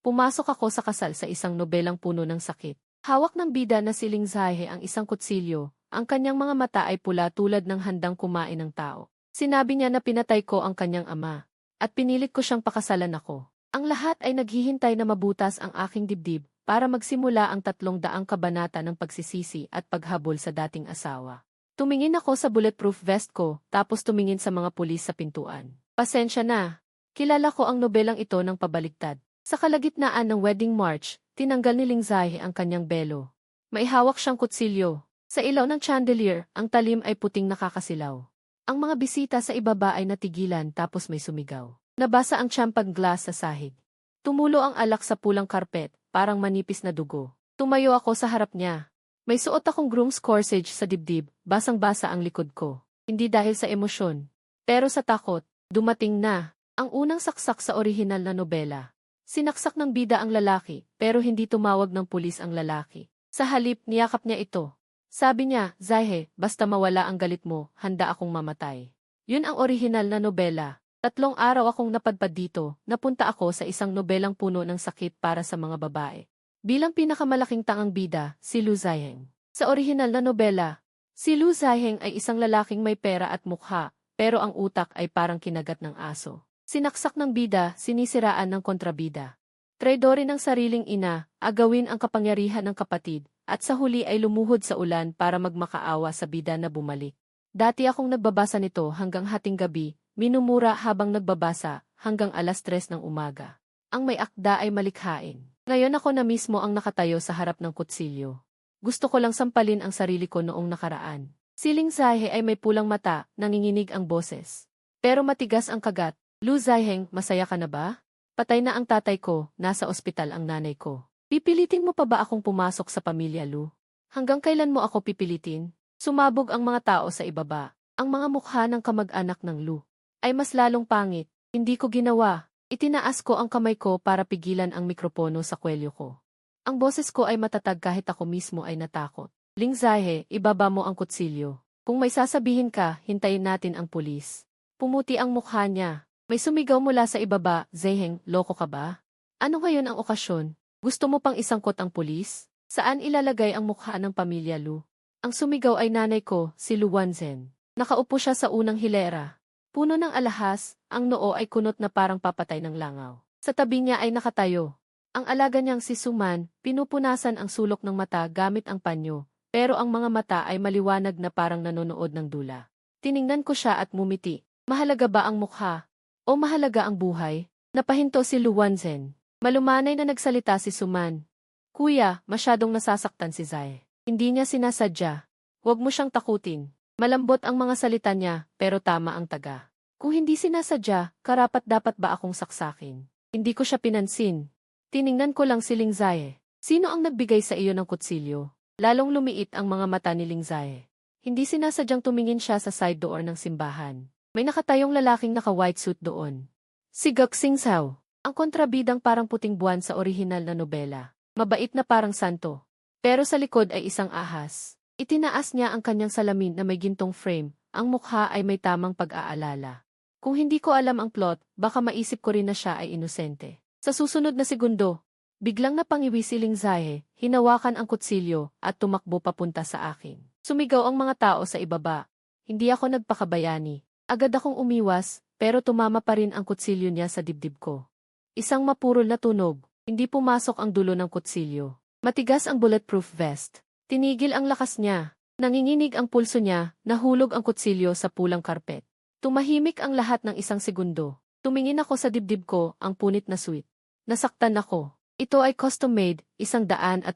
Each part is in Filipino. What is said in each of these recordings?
Pumasok ako sa kasal sa isang nobelang puno ng sakit. Hawak ng bida na si Ling Zahe ang isang kutsilyo, ang kanyang mga mata ay pula tulad ng handang kumain ng tao. Sinabi niya na pinatay ko ang kanyang ama, at pinilit ko siyang pakasalan ako. Ang lahat ay naghihintay na mabutas ang aking dibdib para magsimula ang 300 kabanata ng pagsisisi at paghabol sa dating asawa. Tumingin ako sa bulletproof vest ko, tapos tumingin sa mga pulis sa pintuan. Pasensya na. Kilala ko ang nobelang ito ng pabaliktad. Sa kalagitnaan ng wedding march, tinanggal ni Ling Zahe ang kanyang belo. May hawak siyang kutsilyo. Sa ilaw ng chandelier, ang talim ay puting nakakasilaw. Ang mga bisita sa ibaba ay natigilan tapos may sumigaw. Nabasa ang champagne glass sa sahig. Tumulo ang alak sa pulang karpet, parang manipis na dugo. Tumayo ako sa harap niya. May suot akong groom's corsage sa dibdib, basang-basa ang likod ko. Hindi dahil sa emosyon, pero sa takot. Dumating na ang unang saksak sa orihinal na nobela. Sinaksak ng bida ang lalaki, pero hindi tumawag ng pulis ang lalaki. Sa halip, niyakap niya ito. Sabi niya, Zahe, basta mawala ang galit mo, handa akong mamatay. Yun ang orihinal na nobela. 3 araw akong napadpad dito, napunta ako sa isang nobelang puno ng sakit para sa mga babae. Bilang pinakamalaking tangang bida, si Lu Zaiheng. Sa orihinal na nobela, si Lu Zaiheng ay isang lalaking may pera at mukha, pero ang utak ay parang kinagat ng aso. Sinaksak ng bida, sinisiraan ng kontrabida. Traidorin ng sariling ina, agawin ang kapangyarihan ng kapatid, at sa huli ay lumuhod sa ulan para magmakaawa sa bida na bumalik. Dati akong nagbabasa nito hanggang hating gabi, minumura habang nagbabasa, hanggang 3:00 ng umaga. Ang may akda ay malikhain. Ngayon ako na mismo ang nakatayo sa harap ng kutsilyo. Gusto ko lang sampalin ang sarili ko noong nakaraan. Si Ling Zahe ay may pulang mata, nanginginig ang boses. Pero matigas ang kagat. Lu Zaiheng, masaya ka na ba? Patay na ang tatay ko, nasa ospital ang nanay ko. Pipilitin mo pa ba akong pumasok sa pamilya, Lu? Hanggang kailan mo ako pipilitin? Sumabog ang mga tao sa ibaba. Ang mga mukha ng kamag-anak ng Lu ay mas lalong pangit. Hindi ko ginawa. Itinaas ko ang kamay ko para pigilan ang mikropono sa kwelyo ko. Ang boses ko ay matatag kahit ako mismo ay natakot. Ling Zahe, ibaba mo ang kutsilyo. Kung may sasabihin ka, hintayin natin ang pulis. Pumuti ang mukha niya. May sumigaw mula sa ibaba, Zaiheng, loko ka ba? Ano ngayon ang okasyon? Gusto mo pang isangkot ang pulis? Saan ilalagay ang mukha ng pamilya Lu? Ang sumigaw ay nanay ko, si Lu Wanzhen. Nakaupo siya sa unang hilera. Puno ng alahas, ang noo ay kunot na parang papatay ng langaw. Sa tabi niya ay nakatayo. Ang alaga niyang si Suman, pinupunasan ang sulok ng mata gamit ang panyo, pero ang mga mata ay maliwanag na parang nanonood ng dula. Tiningnan ko siya at mumiti. Mahalaga ba ang mukha? O mahalaga ang buhay? Napahinto si Lu Wanzhen. Malumanay na nagsalita si Suman. Kuya, masyadong nasasaktan si Zahe. Hindi niya sinasadya. Huwag mo siyang takutin. Malambot ang mga salita niya, pero tama ang taga. Kung hindi sinasadya, karapat-dapat ba akong saksakin? Hindi ko siya pinansin. Tiningnan ko lang si Ling Zahe. Sino ang nagbigay sa iyo ng kutsilyo? Lalong lumiit ang mga mata ni Ling Zahe. Hindi sinasadyang tumingin siya sa side door ng simbahan. May nakatayong lalaking naka-white suit doon. Si Gok Singsaw, ang kontrabidang parang puting buwan sa orihinal na nobela. Mabait na parang santo. Pero sa likod ay isang ahas. Itinaas niya ang kanyang salamin na may gintong frame, ang mukha ay may tamang pag-aalala. Kung hindi ko alam ang plot, baka maisip ko rin na siya ay inosente. Sa susunod na segundo, biglang napangiwi si Ling Zahe, hinawakan ang kutsilyo at tumakbo papunta sa akin. Sumigaw ang mga tao sa ibaba. Hindi ako nagpakabayani. Agad akong umiwas, pero tumama pa rin ang kutsilyo niya sa dibdib ko. Isang mapurol na tunog, hindi pumasok ang dulo ng kutsilyo. Matigas ang bulletproof vest. Tinigil ang lakas niya. Nanginginig ang pulso niya, nahulog ang kutsilyo sa pulang karpet. Tumahimik ang lahat ng 1 segundo. Tumingin ako sa dibdib ko, ang punit na suit. Nasaktan ako. Ito ay custom-made, 188,000.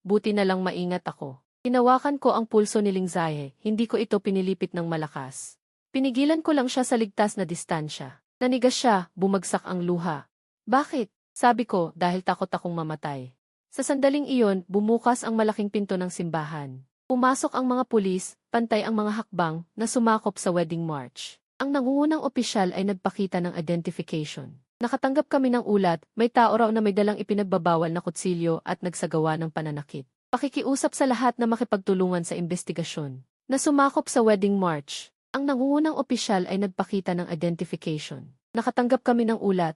Buti na lang maingat ako. Hinawakan ko ang pulso ni Ling Zahe, hindi ko ito pinilipit ng malakas. Pinigilan ko lang siya sa ligtas na distansya. Nanigas siya, bumagsak ang luha. Bakit? Sabi ko, dahil takot akong mamatay. Sa sandaling iyon, bumukas ang malaking pinto ng simbahan. Pumasok ang mga pulis, pantay ang mga hakbang, na sumakop sa wedding march. Ang nangungunang opisyal ay nagpakita ng identification. Nakatanggap kami ng ulat, may tao raw na may dalang ipinagbabawal na kutsilyo at nagsagawa ng pananakit. Pakikiusap sa lahat na makipagtulungan sa investigasyon. Na sumakop sa wedding march, ang nangungunang opisyal ay nagpakita ng identification. Nakatanggap kami ng ulat.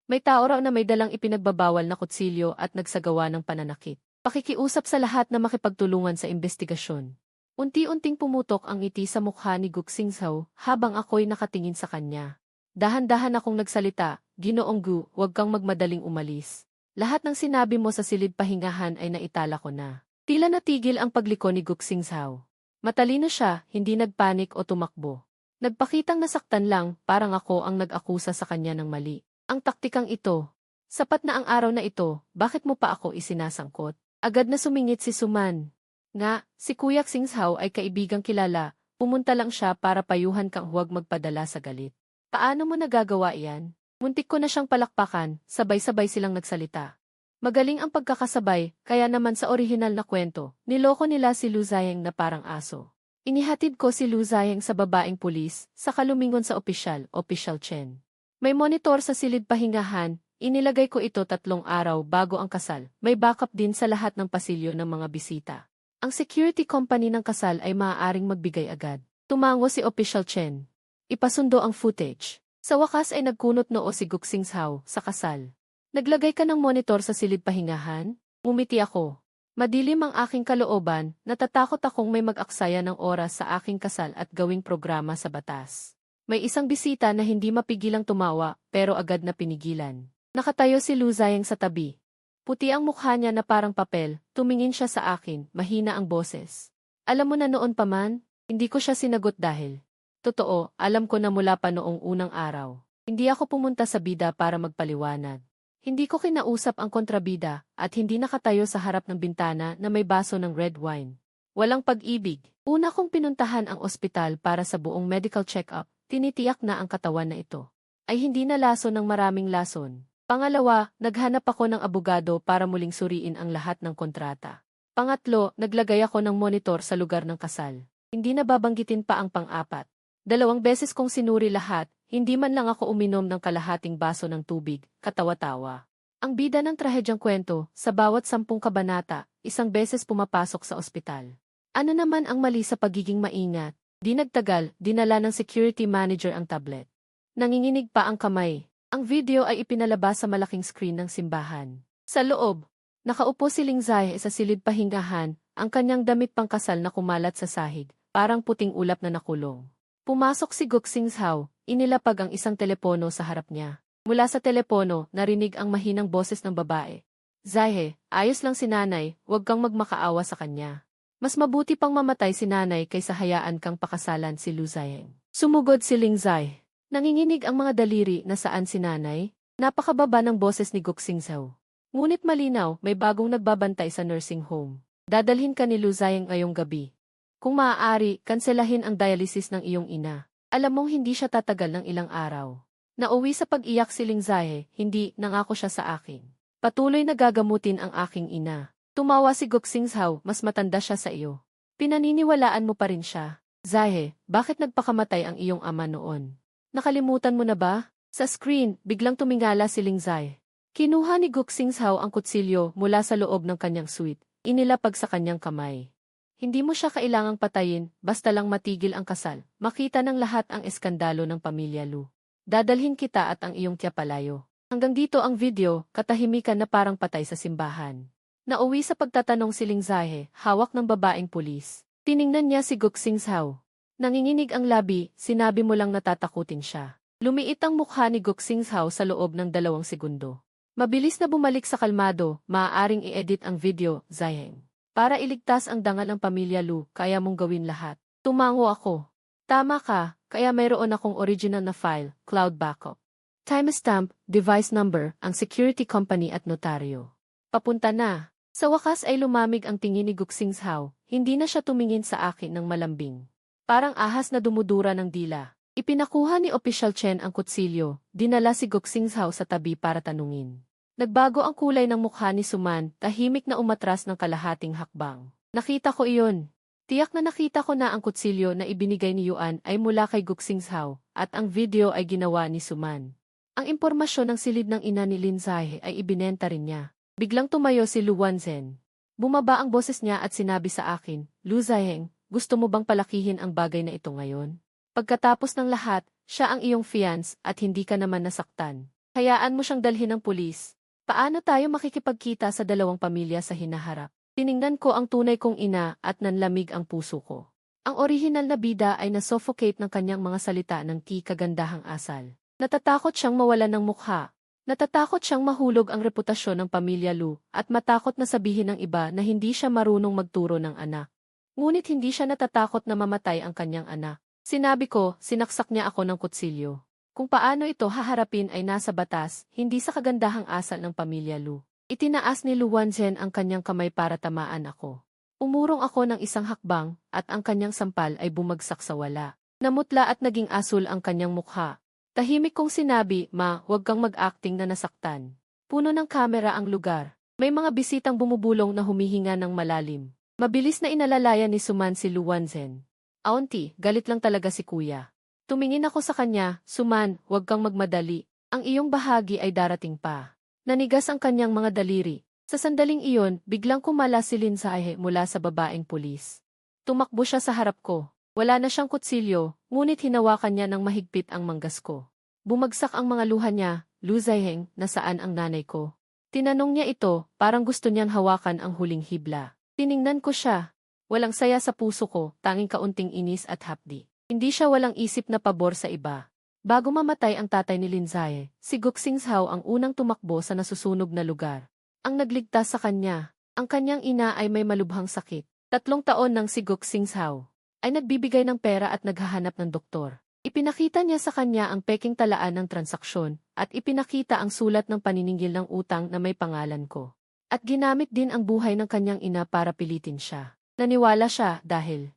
May tao raw na may dalang ipinagbabawal na kutsilyo at nagsagawa ng pananakit. Pakikiusap sa lahat na makipagtulungan sa investigasyon. Unti-unting pumutok ang ngiti sa mukha ni Guxingzhao habang ako'y nakatingin sa kanya. Dahan-dahan akong nagsalita, Ginoong Gu, huwag kang magmadaling umalis. Lahat ng sinabi mo sa silid pahingahan ay naitala ko na. Tila natigil ang pagliko ni Guxingzhao. Matalino siya, hindi nagpanik o tumakbo. Nagpakitang nasaktan lang, parang ako ang nag-akusa sa kanya ng mali. Ang taktikang ito. Sapat na ang araw na ito, bakit mo pa ako isinasangkot? Agad na sumingit si Suman. Nga, si Kuya Xingzhao ay kaibigang kilala, pumunta lang siya para payuhan kang huwag magpadala sa galit. Paano mo nagagawa iyan? Muntik ko na siyang palakpakan, sabay-sabay silang nagsalita. Magaling ang pagkakasabay, kaya naman sa orihinal na kwento, niloko nila si Lu Zayeng na parang aso. Inihatid ko si Lu Zayeng sa babaeng pulis, saka lumingon sa Opisyal Chen. May monitor sa silid pahingahan, inilagay ko ito 3 araw bago ang kasal. May backup din sa lahat ng pasilyo ng mga bisita. Ang security company ng kasal ay maaaring magbigay agad. Tumango si Opisyal Chen. Ipasundo ang footage. Sa wakas ay nagkunot noo si Guxingzhao sa kasal. Naglagay ka ng monitor sa silid pahingahan? Umiti ako. Madilim ang aking kalooban, natatakot akong may mag-aksaya ng oras sa aking kasal at gawing programa sa batas. May isang bisita na hindi mapigilang tumawa, pero agad na pinigilan. Nakatayo si Lu Zayeng sa tabi. Puti ang mukha niya na parang papel, tumingin siya sa akin, mahina ang boses. Alam mo na noon pa man, hindi ko siya sinagot dahil. Totoo, alam ko na mula pa noong unang araw. Hindi ako pumunta sa bida para magpaliwanag. Hindi ko kinausap ang kontrabida, at hindi nakatayo sa harap ng bintana na may baso ng red wine. Walang pag-ibig. Una kong pinuntahan ang ospital para sa buong medical check-up. Tinitiyak na ang katawan na ito ay hindi na lason ng maraming lason. Pangalawa, naghanap ako ng abogado para muling suriin ang lahat ng kontrata. Pangatlo, naglagay ako ng monitor sa lugar ng kasal. Hindi na babanggitin pa ang pang-apat. 2 beses kong sinuri lahat, hindi man lang ako uminom ng kalahating baso ng tubig, katawa-tawa. Ang bida ng trahedyang kwento, sa bawat 10 kabanata, 1 beses pumapasok sa ospital. Ano naman ang mali sa pagiging maingat? Di nagtagal, dinala ng security manager ang tablet. Nanginginig pa ang kamay. Ang video ay ipinalabas sa malaking screen ng simbahan. Sa loob, nakaupo si Ling Zai sa silid pahingahan, ang kanyang damit pangkasal na kumalat sa sahig, parang puting ulap na nakulong. Pumasok si Guxingzhao, inilapag ang isang telepono sa harap niya. Mula sa telepono, narinig ang mahinang boses ng babae. Zai, ayos lang si nanay, huwag kang magmakaawa sa kanya. Mas mabuti pang mamatay si nanay kaysa hayaan kang pakasalan si Lu Zayeng. Sumugod si Ling Zai. Nanginginig ang mga daliri na saan si nanay. Napakababa ng boses ni Guxingzhao. Ngunit malinaw, may bagong nagbabantay sa nursing home. Dadalhin ka ni Lu Zayeng ngayong gabi. Kung maaari, kanselahin ang dialysis ng iyong ina. Alam mong hindi siya tatagal ng ilang araw. Nauwi sa pag-iyak si Ling Zai, hindi, nangako siya sa akin. Patuloy na gagamutin ang aking ina. Tumawa si Guxingzhao, mas matanda siya sa iyo. Pinaniniwalaan mo pa rin siya. Zai, bakit nagpakamatay ang iyong ama noon? Nakalimutan mo na ba? Sa screen, biglang tumingala si Ling Zai. Kinuha ni Guxingzhao ang kutsilyo mula sa loob ng kanyang suite, inilapag sa kanyang kamay. Hindi mo siya kailangang patayin, basta lang matigil ang kasal. Makita ng lahat ang eskandalo ng pamilya Lu. Dadalhin kita at ang iyong tiya palayo. Hanggang dito ang video, katahimikan na parang patay sa simbahan. Nauwi sa pagtatanong si Ling Zai, hawak ng babaeng pulis. Tiningnan niya si Guxingzhao. Nanginginig ang labi, sinabi mo lang natatakutin siya. Lumiit ang mukha ni Guxingzhao sa loob ng 2 segundo. Mabilis na bumalik sa kalmado, maaaring i-edit ang video, Zayeng. Para iligtas ang dangal ng pamilya Lu, kaya mong gawin lahat. Tumango ako. Tama ka, kaya mayroon akong original na file, cloud backup. Timestamp, device number, ang security company at notaryo. Papunta na. Sa wakas ay lumamig ang tingin ni Guxingzhao, hindi na siya tumingin sa akin ng malambing. Parang ahas na dumudura ng dila. Ipinakuha ni Opisyal Chen ang kutsilyo, dinala si Guxingzhao sa tabi para tanungin. Nagbago ang kulay ng mukha ni Suman, tahimik na umatras ng kalahating hakbang. Nakita ko iyon. Tiyak na nakita ko na ang kutsilyo na ibinigay ni Yuan ay mula kay Guxingzhao, at ang video ay ginawa ni Suman. Ang impormasyon ng silid ng ina ni Lin Zai ay ibinenta rin niya. Biglang tumayo si Lu Wanzhen. Bumaba ang boses niya at sinabi sa akin, Lu Zayeng, gusto mo bang palakihin ang bagay na ito ngayon? Pagkatapos ng lahat, siya ang iyong fiance at hindi ka naman nasaktan. Hayaan mo siyang dalhin ng pulis. Paano tayo makikipagkita sa dalawang pamilya sa hinaharap? Tiningnan ko ang tunay kong ina at nanlamig ang puso ko. Ang orihinal na bida ay nasuffocate ng kanyang mga salita ng kagandahang asal. Natatakot siyang mawalan ng mukha. Natatakot siyang mahulog ang reputasyon ng pamilya Lu at matakot na sabihin ng iba na hindi siya marunong magturo ng anak. Ngunit hindi siya natatakot na mamatay ang kanyang anak. Sinabi ko, sinaksak niya ako ng kutsilyo. Kung paano ito haharapin ay nasa batas, hindi sa kagandahang asal ng pamilya Lu. Itinaas ni Lu Wanzhen ang kanyang kamay para tamaan ako. Umurong ako ng isang hakbang at ang kanyang sampal ay bumagsak sa wala. Namutla at naging asul ang kanyang mukha. Tahimik kong sinabi, "Ma, huwag kang mag-acting na nasaktan." Puno ng kamera ang lugar. May mga bisitang bumubulong na humihinga ng malalim. Mabilis na inalalayan ni Suman si Lu Wanzhen. "Auntie, galit lang talaga si kuya." Tumingin ako sa kanya, "Suman, huwag kang magmadali. Ang iyong bahagi ay darating pa." Nanigas ang kanyang mga daliri. Sa sandaling iyon, biglang kumala si Lin Zahe mula sa babaeng pulis. Tumakbo siya sa harap ko. Wala na siyang kutsilyo, ngunit hinawakan niya ng mahigpit ang manggas ko. Bumagsak ang mga luha niya, "Lu Zaiheng, nasaan ang nanay ko?" Tinanong niya ito, parang gusto niyang hawakan ang huling hibla. Tiningnan ko siya. Walang saya sa puso ko, tanging kaunting inis at hapdi. Hindi siya walang isip na pabor sa iba. Bago mamatay ang tatay ni Lin Zahe, si Guxing Zhao ang unang tumakbo sa nasusunog na lugar. Ang nagligtas sa kanya, ang kanyang ina ay may malubhang sakit. 3 taon nang si Guxing Zhao ay nagbibigay ng pera at naghahanap ng doktor. Ipinakita niya sa kanya ang peking talaan ng transaksyon at ipinakita ang sulat ng paniningil ng utang na may pangalan ko. At ginamit din ang buhay ng kanyang ina para pilitin siya. Naniwala siya dahil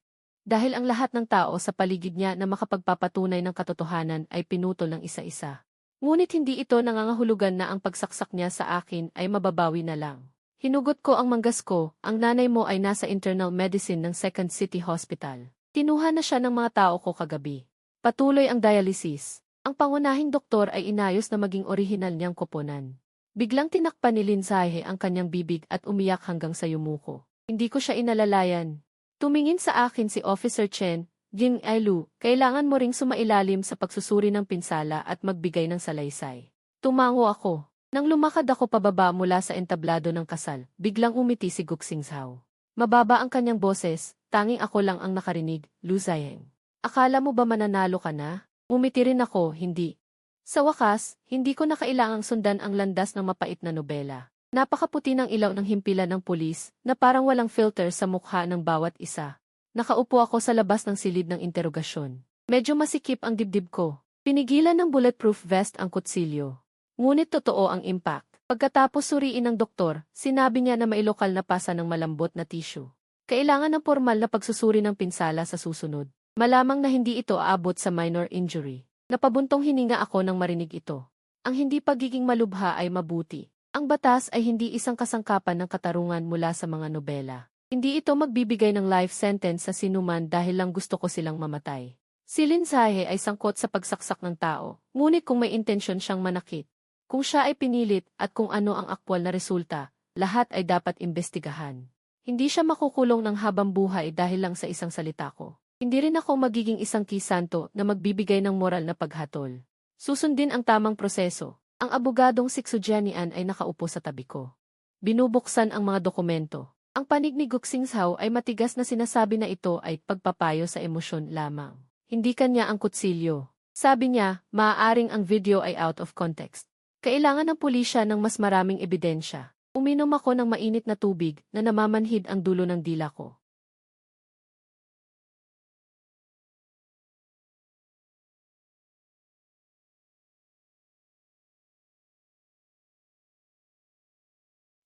ang lahat ng tao sa paligid niya na makapagpapatunay ng katotohanan ay pinutol ng isa-isa. Ngunit hindi ito nangangahulugan na ang pagsaksak niya sa akin ay mababawi na lang. Hinugot ko ang manggas ko, "Ang nanay mo ay nasa internal medicine ng Second City Hospital. Kinuha na siya ng mga tao ko kagabi. Patuloy ang dialysis. Ang pangunahing doktor ay inayos na maging orihinal niyang koponan." Biglang tinakpan ni Lin Zahe ang kanyang bibig at umiyak hanggang sa yumuko. Hindi ko siya inalalayan. Tumingin sa akin si Officer Chen, "Jing Ailu, kailangan mo ring sumailalim sa pagsusuri ng pinsala at magbigay ng salaysay." Tumango ako. Nang lumakad ako pababa mula sa entablado ng kasal, biglang umiti si Guxing Zhao. Mababa ang kanyang boses, tanging ako lang ang nakarinig, "Lu Zaiheng, akala mo ba mananalo ka na?" Umiti rin ako, hindi. Sa wakas, hindi ko na kailangang sundan ang landas ng mapait na nobela. Napakaputi ng ilaw ng himpilan ng pulis na parang walang filter sa mukha ng bawat isa. Nakaupo ako sa labas ng silid ng interogasyon. Medyo masikip ang dibdib ko. Pinigilan ng bulletproof vest ang kutsilyo. Ngunit totoo ang impact. Pagkatapos suriin ng doktor, sinabi niya na mailokal na pasa ng malambot na tissue. Kailangan ng formal na pagsusuri ng pinsala sa susunod. Malamang na hindi ito aabot sa minor injury. Napabuntong hininga ako nang marinig ito. Ang hindi pagiging malubha ay mabuti. Ang batas ay hindi isang kasangkapan ng katarungan mula sa mga nobela. Hindi ito magbibigay ng life sentence sa sinuman dahil lang gusto ko silang mamatay. Si Lin Zahe ay sangkot sa pagsaksak ng tao, ngunit kung may intensyon siyang manakit, kung siya ay pinilit at kung ano ang aktwal na resulta, lahat ay dapat imbestigahan. Hindi siya makukulong ng habang buhay dahil lang sa isang salita ko. Hindi rin ako magiging isang kisanto na magbibigay ng moral na paghatol. Susundin ang tamang proseso. Ang abogadong si Xu Jianian ay nakaupo sa tabi ko. Binubuksan ang mga dokumento. Ang panig ni Guxing Zhao ay matigas na sinasabi na ito ay pagpapayo sa emosyon lamang. Hindi kanya ang kutsilyo. Sabi niya, maaaring ang video ay out of context. Kailangan ng pulisya ng mas maraming ebidensya. Uminom ako ng mainit na tubig na namamanhid ang dulo ng dila ko.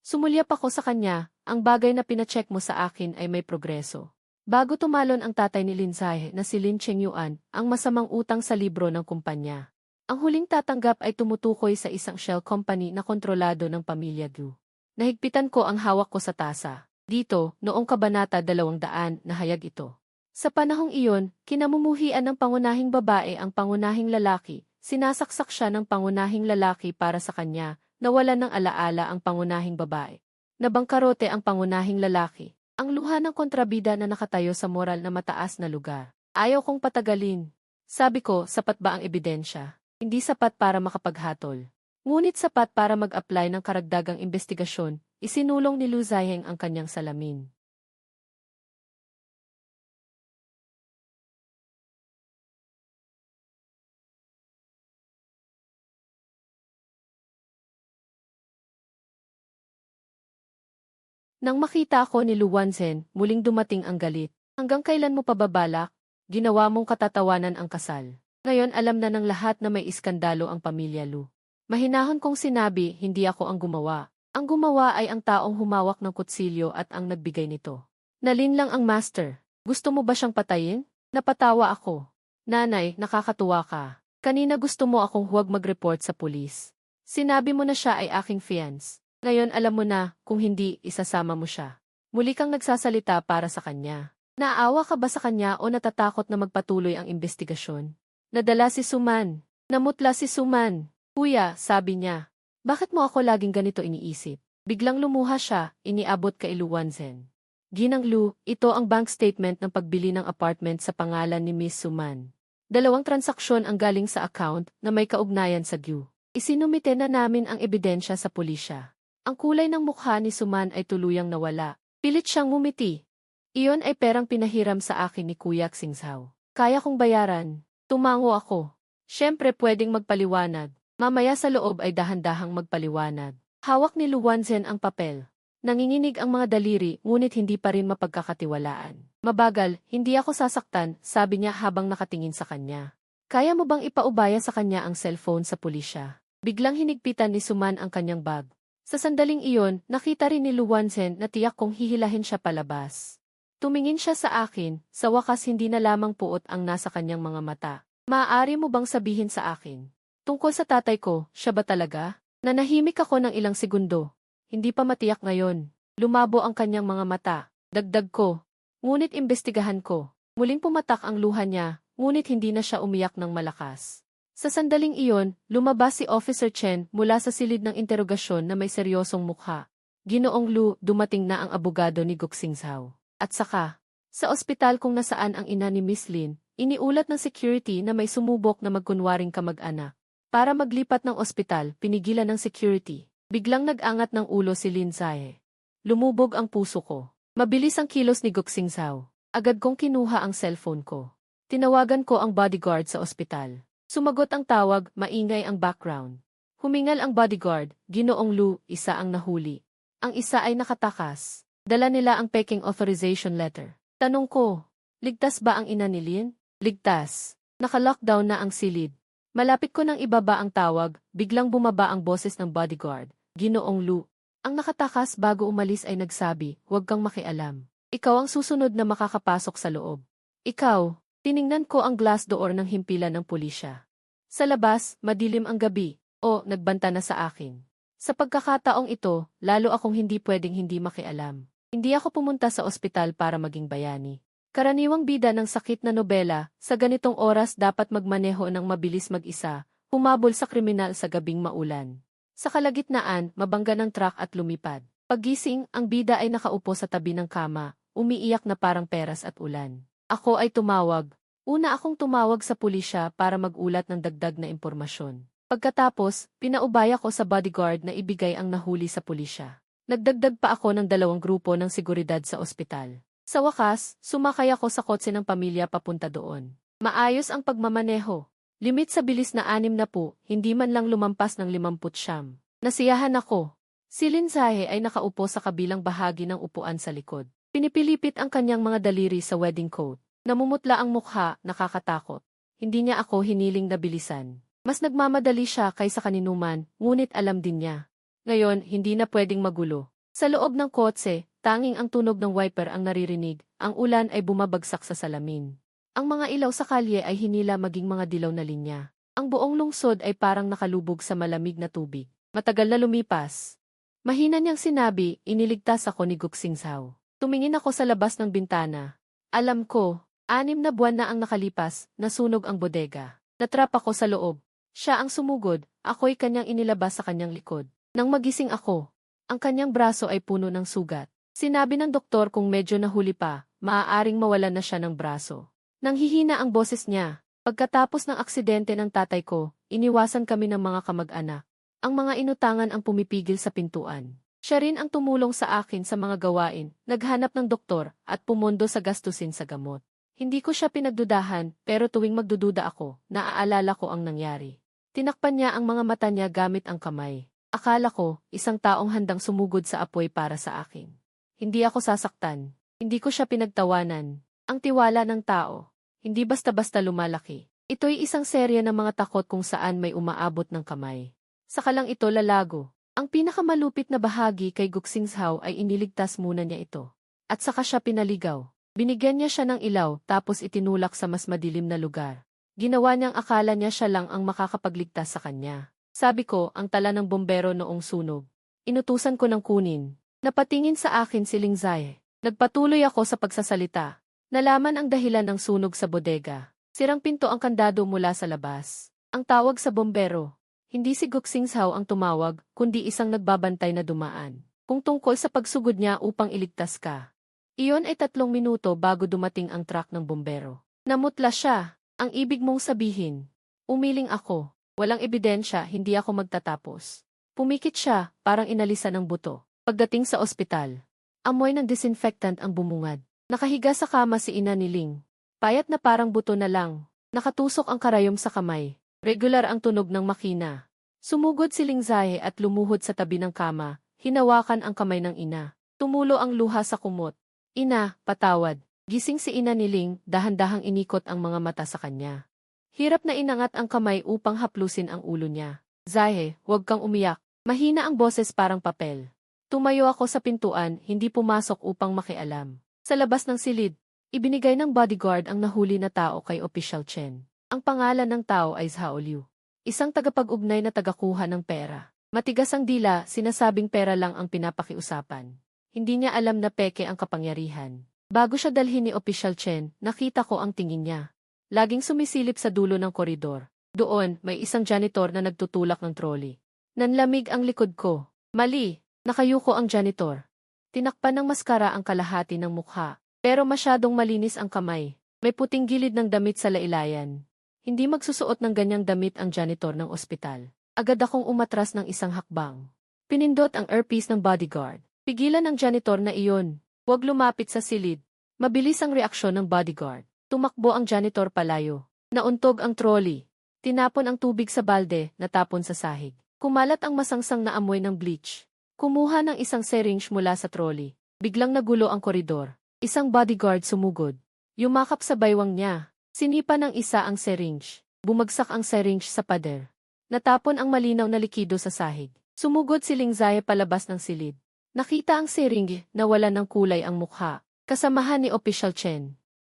Sumulyap ako sa kanya, "Ang bagay na pinacheck mo sa akin ay may progreso." Bago tumalon ang tatay ni Lin Zahe na si Lin Chengyuan, ang masamang utang sa libro ng kumpanya. Ang huling tatanggap ay tumutukoy sa isang shell company na kontrolado ng pamilya Gu. Nahigpitan ko ang hawak ko sa tasa. Dito, noong kabanata 200, nahayag ito. Sa panahong iyon, kinamumuhian ng pangunahing babae ang pangunahing lalaki, sinasaksak siya ng pangunahing lalaki para sa kanya, nawalan ng alaala ang pangunahing babae. Nabangkarote ang pangunahing lalaki. Ang luha ng kontrabida na nakatayo sa moral na mataas na lugar. Ayaw kong patagalin. Sabi ko, sapat ba ang ebidensya? Hindi sapat para makapaghatol. Ngunit sapat para mag-apply ng karagdagang investigasyon, isinulong ni Lu Zaiheng ang kanyang salamin. Nang makita ako ni Lu Wanzhen, muling dumating ang galit. Hanggang kailan mo pa babalak? Ginawa mong katatawanan ang kasal. Ngayon alam na ng lahat na may iskandalo ang pamilya Lu. Mahinahon kong sinabi, hindi ako ang gumawa. Ang gumawa ay ang taong humawak ng kutsilyo at ang nagbigay nito. Nalinlang ang master. Gusto mo ba siyang patayin? Napatawa ako. Nanay, nakakatuwa ka. Kanina gusto mo akong huwag mag-report sa pulis. Sinabi mo na siya ay aking fiancé. Ngayon alam mo na, kung hindi, isasama mo siya. Muli kang nagsasalita para sa kanya. Naawa ka ba sa kanya o natatakot na magpatuloy ang investigasyon? Nadala si Suman. Namutla si Suman. Kuya, sabi niya. Bakit mo ako laging ganito iniisip? Biglang lumuha siya, iniabot kay Lu Wanzhen. Ginang Lu, ito ang bank statement ng pagbili ng apartment sa pangalan ni Miss Suman. 2 transaksyon ang galing sa account na may kaugnayan sa GU. Isinumite na namin ang ebidensya sa pulisya. Ang kulay ng mukha ni Suman ay tuluyang nawala. Pilit siyang ngumiti. Iyon ay perang pinahiram sa akin ni Kuya Xingzhao. Kaya kong bayaran. Tumango ako. Siyempre pwedeng magpaliwanag. Mamaya sa loob ay dahan-dahang magpaliwanag. Hawak ni Lu Wanzhen ang papel. Nanginginig ang mga daliri ngunit hindi pa rin mapagkakatiwalaan. Mabagal, hindi ako sasaktan, sabi niya habang nakatingin sa kanya. Kaya mo bang ipaubaya sa kanya ang cellphone sa pulisya? Biglang hinigpitan ni Suman ang kanyang bag. Sa sandaling iyon, nakita rin ni Lu Wanzhen na tiyak kong hihilahin siya palabas. Tumingin siya sa akin, sa wakas hindi na lamang puot ang nasa kanyang mga mata. Maaari mo bang sabihin sa akin? Tungkol sa tatay ko, siya ba talaga? Nanahimik ako ng ilang segundo. Hindi pa matiyak ngayon. Lumabo ang kanyang mga mata. Dagdag ko. Ngunit imbestigahan ko. Muling pumatak ang luha niya, ngunit hindi na siya umiyak ng malakas. Sa sandaling iyon, lumabas si Officer Chen mula sa silid ng interogasyon na may seryosong mukha. Ginoong Lu, dumating na ang abogado ni Gu Xingzhao. At saka, sa ospital kung nasaan ang ina ni Miss Lin, iniulat ng security na may sumubok na magkunwaring kamag-anak. Para maglipat ng ospital, pinigilan ng security. Biglang nag-angat ng ulo si Lin Zahe. Lumubog ang puso ko. Mabilis ang kilos ni Gu Xingzhao. Agad kong kinuha ang cellphone ko. Tinawagan ko ang bodyguard sa ospital. Sumagot ang tawag, maingay ang background. Humingal ang bodyguard, Ginoong Lu, isa ang nahuli. Ang isa ay nakatakas. Dala nila ang peking authorization letter. Tanong ko, ligtas ba ang ina ni Lin? Ligtas. Naka-lockdown na ang silid. Malapit ko nang ibaba ang tawag, biglang bumaba ang boses ng bodyguard, Ginoong Lu. Ang nakatakas bago umalis ay nagsabi, huwag kang makialam. Ikaw ang susunod na makakapasok sa loob. Ikaw. Tiningnan ko ang glass door ng himpilan ng pulisya. Sa labas, madilim ang gabi, o nagbanta na sa akin. Sa pagkakataong ito, lalo akong hindi pwedeng hindi makialam. Hindi ako pumunta sa ospital para maging bayani. Karaniwang bida ng sakit na nobela, sa ganitong oras dapat magmaneho ng mabilis mag-isa, humabol sa kriminal sa gabing maulan. Sa kalagitnaan, mabangga ng truck at lumipad. Paggising, ang bida ay nakaupo sa tabi ng kama, umiiyak na parang peras at ulan. Ako ay tumawag. Una akong tumawag sa pulisya para mag-ulat ng dagdag na impormasyon. Pagkatapos, pinaubaya ko sa bodyguard na ibigay ang nahuli sa pulisya. Nagdagdag pa ako ng 2 grupo ng seguridad sa ospital. Sa wakas, sumakay ako sa kotse ng pamilya papunta doon. Maayos ang pagmamaneho. Limit sa bilis na 60, hindi man lang lumampas ng 50. Nasiyahan ako. Si Lin Zahe ay nakaupo sa kabilang bahagi ng upuan sa likod. Pinipilipit ang kanyang mga daliri sa wedding coat. Namumutla ang mukha, nakakatakot. Hindi niya ako hiniling na bilisan. Mas nagmamadali siya kaysa kaninuman, ngunit alam din niya. Ngayon, hindi na pwedeng magulo. Sa loob ng kotse, tanging ang tunog ng wiper ang naririnig, ang ulan ay bumabagsak sa salamin. Ang mga ilaw sa kalye ay hinila maging mga dilaw na linya. Ang buong lungsod ay parang nakalubog sa malamig na tubig. Matagal na lumipas. Mahina niyang sinabi, iniligtas ako ni Gu Xingzhao. Tumingin ako sa labas ng bintana. Alam ko, 6 na buwan na ang nakalipas, nasunog ang bodega. Natrap ako sa loob. Siya ang sumugod, ako'y kanyang inilabas sa kanyang likod. Nang magising ako, ang kanyang braso ay puno ng sugat. Sinabi ng doktor kung medyo nahuli pa, maaaring mawalan na siya ng braso. Nanghihina ang boses niya. Pagkatapos ng aksidente ng tatay ko, iniwasan kami ng mga kamag-anak. Ang mga inutangan ang pumipigil sa pintuan. Siya rin ang tumulong sa akin sa mga gawain, naghanap ng doktor, at pumondo sa gastusin sa gamot. Hindi ko siya pinagdudahan, pero tuwing magdududa ako, naaalala ko ang nangyari. Tinakpan niya ang mga mata niya gamit ang kamay. Akala ko, isang taong handang sumugod sa apoy para sa akin. Hindi ako sasaktan. Hindi ko siya pinagtawanan. Ang tiwala ng tao, hindi basta-basta lumalaki. Ito'y isang serya ng mga takot kung saan may umaabot ng kamay. Saka lang ito lalago. Ang pinakamalupit na bahagi kay Guxingzhao ay iniligtas muna niya ito. At saka siya pinaligaw. Binigyan niya siya ng ilaw tapos itinulak sa mas madilim na lugar. Ginawa niyang akala niya siya lang ang makakapagligtas sa kanya. Sabi ko, ang tala ng bombero noong sunog. Inutusan ko ng kunin. Napatingin sa akin si Ling Zai. Nagpatuloy ako sa pagsasalita. Nalaman ang dahilan ng sunog sa bodega. Sirang pinto ang kandado mula sa labas. Ang tawag sa bombero. Hindi si Guxingzhao ang tumawag, kundi isang nagbabantay na dumaan. Kung tungkol sa pagsugod niya upang iligtas ka. Iyon ay 3 minuto bago dumating ang truck ng bombero. Namutla siya. Ang ibig mong sabihin. Umiling ako. Walang ebidensya, hindi ako magtatapos. Pumikit siya, parang inalisan ng buto. Pagdating sa ospital, amoy ng disinfectant ang bumungad. Nakahiga sa kama si ina ni Ling. Payat na parang buto na lang. Nakatusok ang karayom sa kamay. Regular ang tunog ng makina. Sumugod si Ling Zai at lumuhod sa tabi ng kama. Hinawakan ang kamay ng ina. Tumulo ang luha sa kumot. Ina, patawad. Gising si ina ni Ling, dahan-dahang inikot ang mga mata sa kanya. Hirap na inangat ang kamay upang haplusin ang ulo niya. Zai, huwag kang umiyak. Mahina ang boses parang papel. Tumayo ako sa pintuan, hindi pumasok upang makialam. Sa labas ng silid, ibinigay ng bodyguard ang nahuli na tao kay Official Chen. Ang pangalan ng tao ay Zhao Liu. Isang tagapag-ugnay na tagakuha ng pera. Matigas ang dila, sinasabing pera lang ang pinapakiusapan. Hindi niya alam na peke ang kapangyarihan. Bago siya dalhin ni Official Chen, nakita ko ang tingin niya. Laging sumisilip sa dulo ng koridor. Doon, may isang janitor na nagtutulak ng trolley. Nanlamig ang likod ko. Mali, nakayuko ang janitor. Tinakpan ng maskara ang kalahati ng mukha, pero masyadong malinis ang kamay. May puting gilid ng damit sa lailayan. Hindi magsusuot ng ganyang damit ang janitor ng ospital. Agad akong umatras ng isang hakbang. Pinindot ang earpiece ng bodyguard. Pigilan ang janitor na iyon. Huwag lumapit sa silid. Mabilis ang reaksyon ng bodyguard. Tumakbo ang janitor palayo. Nauntog ang trolley. Tinapon ang tubig sa balde, natapon sa sahig. Kumalat ang masangsang na amoy ng bleach. Kumuha ng isang syringe mula sa trolley. Biglang nagulo ang koridor. Isang bodyguard sumugod. Yumakap sa baywang niya. Sinipa ng isa ang syringe. Bumagsak ang syringe sa pader. Natapon ang malinaw na likido sa sahig. Sumugod si Ling Zai palabas ng silid. Nakita ang syringe na wala ng kulay ang mukha. Kasamahan ni Official Chen.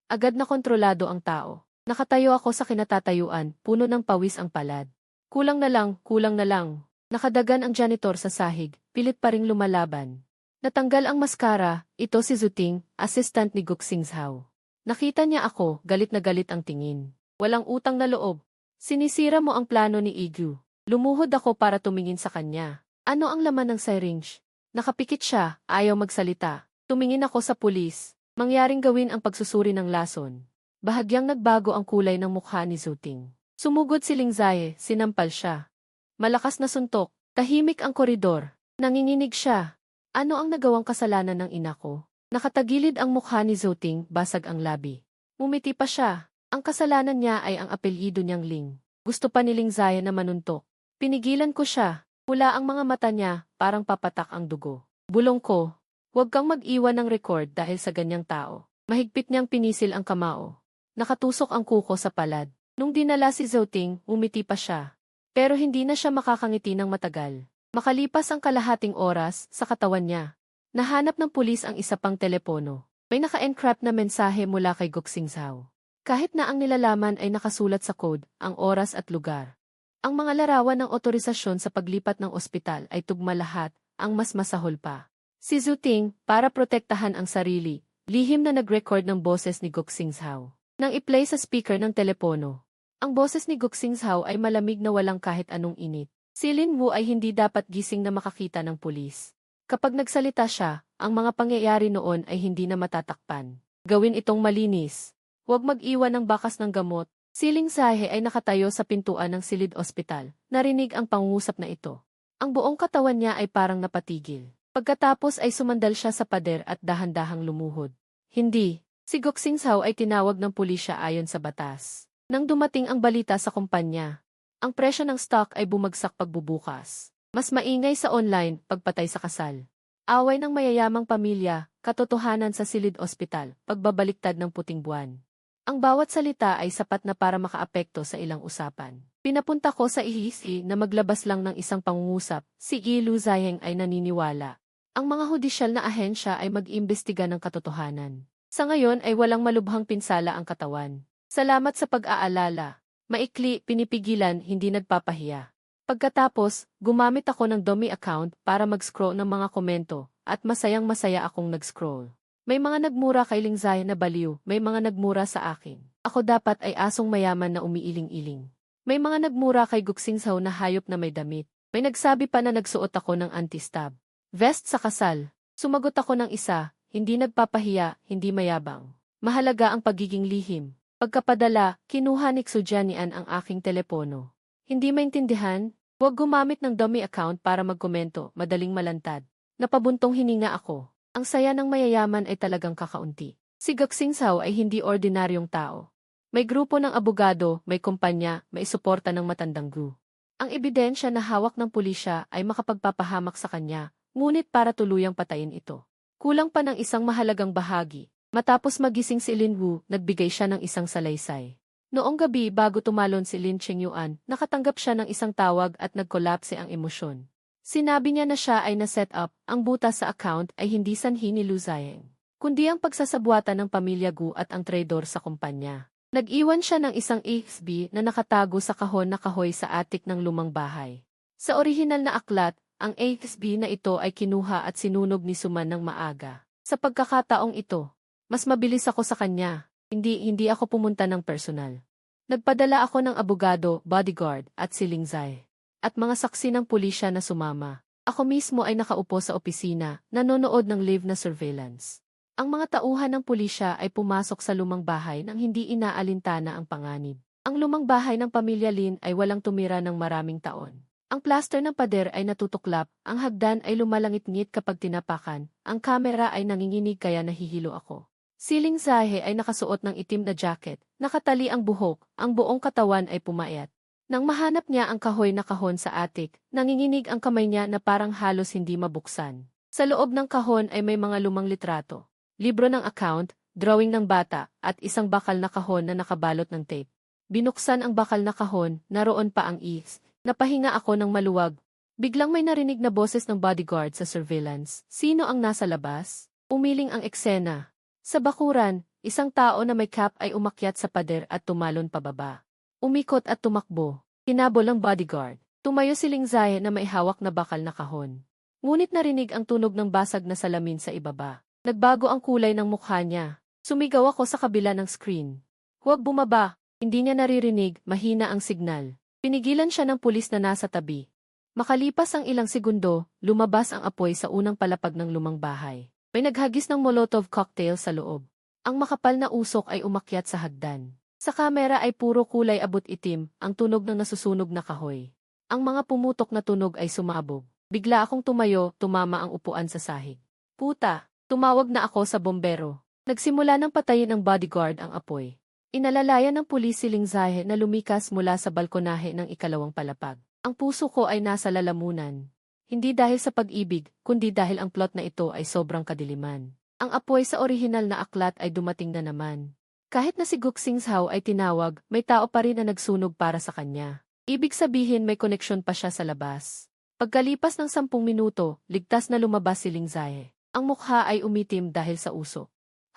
Agad na kontrolado ang tao. Nakatayo ako sa kinatatayuan, puno ng pawis ang palad. Kulang na lang, kulang na lang. Nakadagan ang janitor sa sahig, pilit pa ring lumalaban. Natanggal ang maskara, ito si Zuting, assistant ni Guxingzhao. Nakita niya ako, galit na galit ang tingin. Walang utang na loob. Sinisira mo ang plano ni Igyu. Lumuhod ako para tumingin sa kanya. Ano ang laman ng syringe? Nakapikit siya, ayaw magsalita. Tumingin ako sa pulis. Mangyaring gawin ang pagsusuri ng lason. Bahagyang nagbago ang kulay ng mukha ni Zuting. Sumugod si Ling Zai, sinampal siya. Malakas na suntok, tahimik ang koridor. Nanginginig siya. Ano ang nagawang kasalanan ng ina ko? Nakatagilid ang mukha ni Zuting, basag ang labi. Mumiti pa siya. Ang kasalanan niya ay ang apelyido niyang Ling. Gusto pa ni Ling Zai na manuntok. Pinigilan ko siya. Pula ang mga mata niya, parang papatak ang dugo. Bulong ko, huwag kang mag-iwan ng record dahil sa ganyang tao. Mahigpit niyang pinisil ang kamao. Nakatusok ang kuko sa palad. Nung dinala si Zuting, umiti pa siya. Pero hindi na siya makakangiti ng matagal. Makalipas ang kalahating oras, sa katawan niya. Nahanap ng pulis ang isa pang telepono. May naka-encrypt na mensahe mula kay Guxingzhao. Kahit na ang nilalaman ay nakasulat sa code, ang oras at lugar. Ang mga larawan ng otorisasyon sa paglipat ng ospital ay tugma lahat, ang mas masahol pa. Si Zuting, para protektahan ang sarili, lihim na nag-record ng boses ni Guxingzhao. Nang i-play sa speaker ng telepono. Ang boses ni Guxingzhao ay malamig na walang kahit anong init. Si Lin Wu ay hindi dapat gising na makakita ng pulis. Kapag nagsalita siya, ang mga pangyayari noon ay hindi na matatakpan. Gawin itong malinis. Huwag mag-iwan ng bakas ng gamot. Si Ling Zai ay nakatayo sa pintuan ng silid ospital. Narinig ang pangungusap na ito. Ang buong katawan niya ay parang napatigil. Pagkatapos ay sumandal siya sa pader at dahan-dahang lumuhod. Hindi. Si Goxingshaw ay tinawag ng pulisya ayon sa batas. Nang dumating ang balita sa kumpanya, ang presyo ng stock ay bumagsak pagbubukas. Mas maingay sa online, pagpatay sa kasal. Away ng mayayamang pamilya, katotohanan sa silid ospital, pagbabaliktad ng puting buwan. Ang bawat salita ay sapat na para makaapekto sa ilang usapan. Pinapunta ko sa ihisi na maglabas lang ng isang pangungusap, si Ilu Zayeng ay naniniwala. Ang mga hudisyal na ahensya ay mag-imbestiga ng katotohanan. Sa ngayon ay walang malubhang pinsala ang katawan. Salamat sa pag-aalala. Maikli, pinipigilan, hindi nagpapahiya. Pagkatapos, gumamit ako ng dummy account para mag-scroll ng mga komento, at masayang-masaya akong nag-scroll. May mga nagmura kay Lingzay na baliw, may mga nagmura sa akin. Ako dapat ay asong mayaman na umiiling-iling. May mga nagmura kay Goxingshaw na hayop na may damit. May nagsabi pa na nagsuot ako ng anti-stab vest sa kasal. Sumagot ako ng isa, hindi nagpapahiya, hindi mayabang. Mahalaga ang pagiging lihim. Pagkapadala, kinuha ni Xujianian ang aking telepono. Hindi maintindihan? Huwag gumamit ng dummy account para magkomento, madaling malantad. Napabuntong hininga ako. Ang saya ng mayayaman ay talagang kakaunti. Si Goxingshaw ay hindi ordinaryong tao. May grupo ng abogado, may kumpanya, may suporta ng matandang guru. Ang ebidensya na hawak ng pulisya ay makapagpapahamak sa kanya, ngunit para tuluyang patayin ito. Kulang pa ng isang mahalagang bahagi. Matapos magising si Lin Wu, nagbigay siya ng isang salaysay. Noong gabi bago tumalon si Lin Chengyuan, nakatanggap siya ng isang tawag at nagkolapse ang emosyon. Sinabi niya na siya ay na-set up, ang butas sa account ay hindi sanhi ni Lu Zayeng, kundi ang pagsasabuatan ng pamilya Gu at ang traidor sa kumpanya. Nag-iwan siya ng isang EXB na nakatago sa kahon na kahoy sa atik ng lumang bahay. Sa orihinal na aklat, ang EXB na ito ay kinuha at sinunog ni Suman ng maaga. Sa pagkakataong ito, mas mabilis ako sa kanya. Hindi ako pumunta ng personal. Nagpadala ako ng abogado, bodyguard, at si Lingzay. At mga saksi ng pulisya na sumama. Ako mismo ay nakaupo sa opisina, nanonood ng live na surveillance. Ang mga tauhan ng pulisya ay pumasok sa lumang bahay nang hindi inaalintana ang panganib. Ang lumang bahay ng pamilya Lin ay walang tumira ng maraming taon. Ang plaster ng pader ay natutuklap, ang hagdan ay lumalangit-ngit kapag tinapakan, ang kamera ay nanginginig kaya nahihilo ako. Si Lingzay ay nakasuot ng itim na jacket, nakatali ang buhok, ang buong katawan ay pumayat. Nang mahanap niya ang kahoy na kahon sa atik, nanginginig ang kamay niya na parang halos hindi mabuksan. Sa loob ng kahon ay may mga lumang litrato, libro ng account, drawing ng bata, at isang bakal na kahon na nakabalot ng tape. Binuksan ang bakal na kahon, naroon pa ang is. Napahinga ako ng maluwag. Biglang may narinig na boses ng bodyguard sa surveillance. Sino ang nasa labas? Umiling ang eksena. Sa bakuran, isang tao na may cap ay umakyat sa pader at tumalon pababa. Umikot at tumakbo. Hinabol ang bodyguard. Tumayo si Lingzay na may hawak na bakal na kahon. Ngunit narinig ang tunog ng basag na salamin sa ibaba. Nagbago ang kulay ng mukha niya. Sumigaw ako sa kabila ng screen. Huwag bumaba. Hindi niya naririnig, mahina ang signal. Pinigilan siya ng pulis na nasa tabi. Makalipas ang ilang segundo, lumabas ang apoy sa unang palapag ng lumang bahay. May naghagis ng Molotov cocktail sa loob. Ang makapal na usok ay umakyat sa hagdan. Sa kamera ay puro kulay abot itim, ang tunog ng nasusunog na kahoy. Ang mga pumutok na tunog ay sumabog. Bigla akong tumayo, tumama ang upuan sa sahig. Puta! Tumawag na ako sa bombero. Nagsimula ng patayin ng bodyguard ang apoy. Inalalayan ng pulis si Lingzay na lumikas mula sa balkonahe ng ikalawang palapag. Ang puso ko ay nasa lalamunan. Hindi dahil sa pag-ibig, kundi dahil ang plot na ito ay sobrang kadiliman. Ang apoy sa orihinal na aklat ay dumating na naman. Kahit na si Goxingshaw ay tinawag, may tao pa rin na nagsunog para sa kanya. Ibig sabihin may koneksyon pa siya sa labas. Pagkalipas ng 10 minuto, ligtas na lumabas si Lingzay. Ang mukha ay umitim dahil sa usok.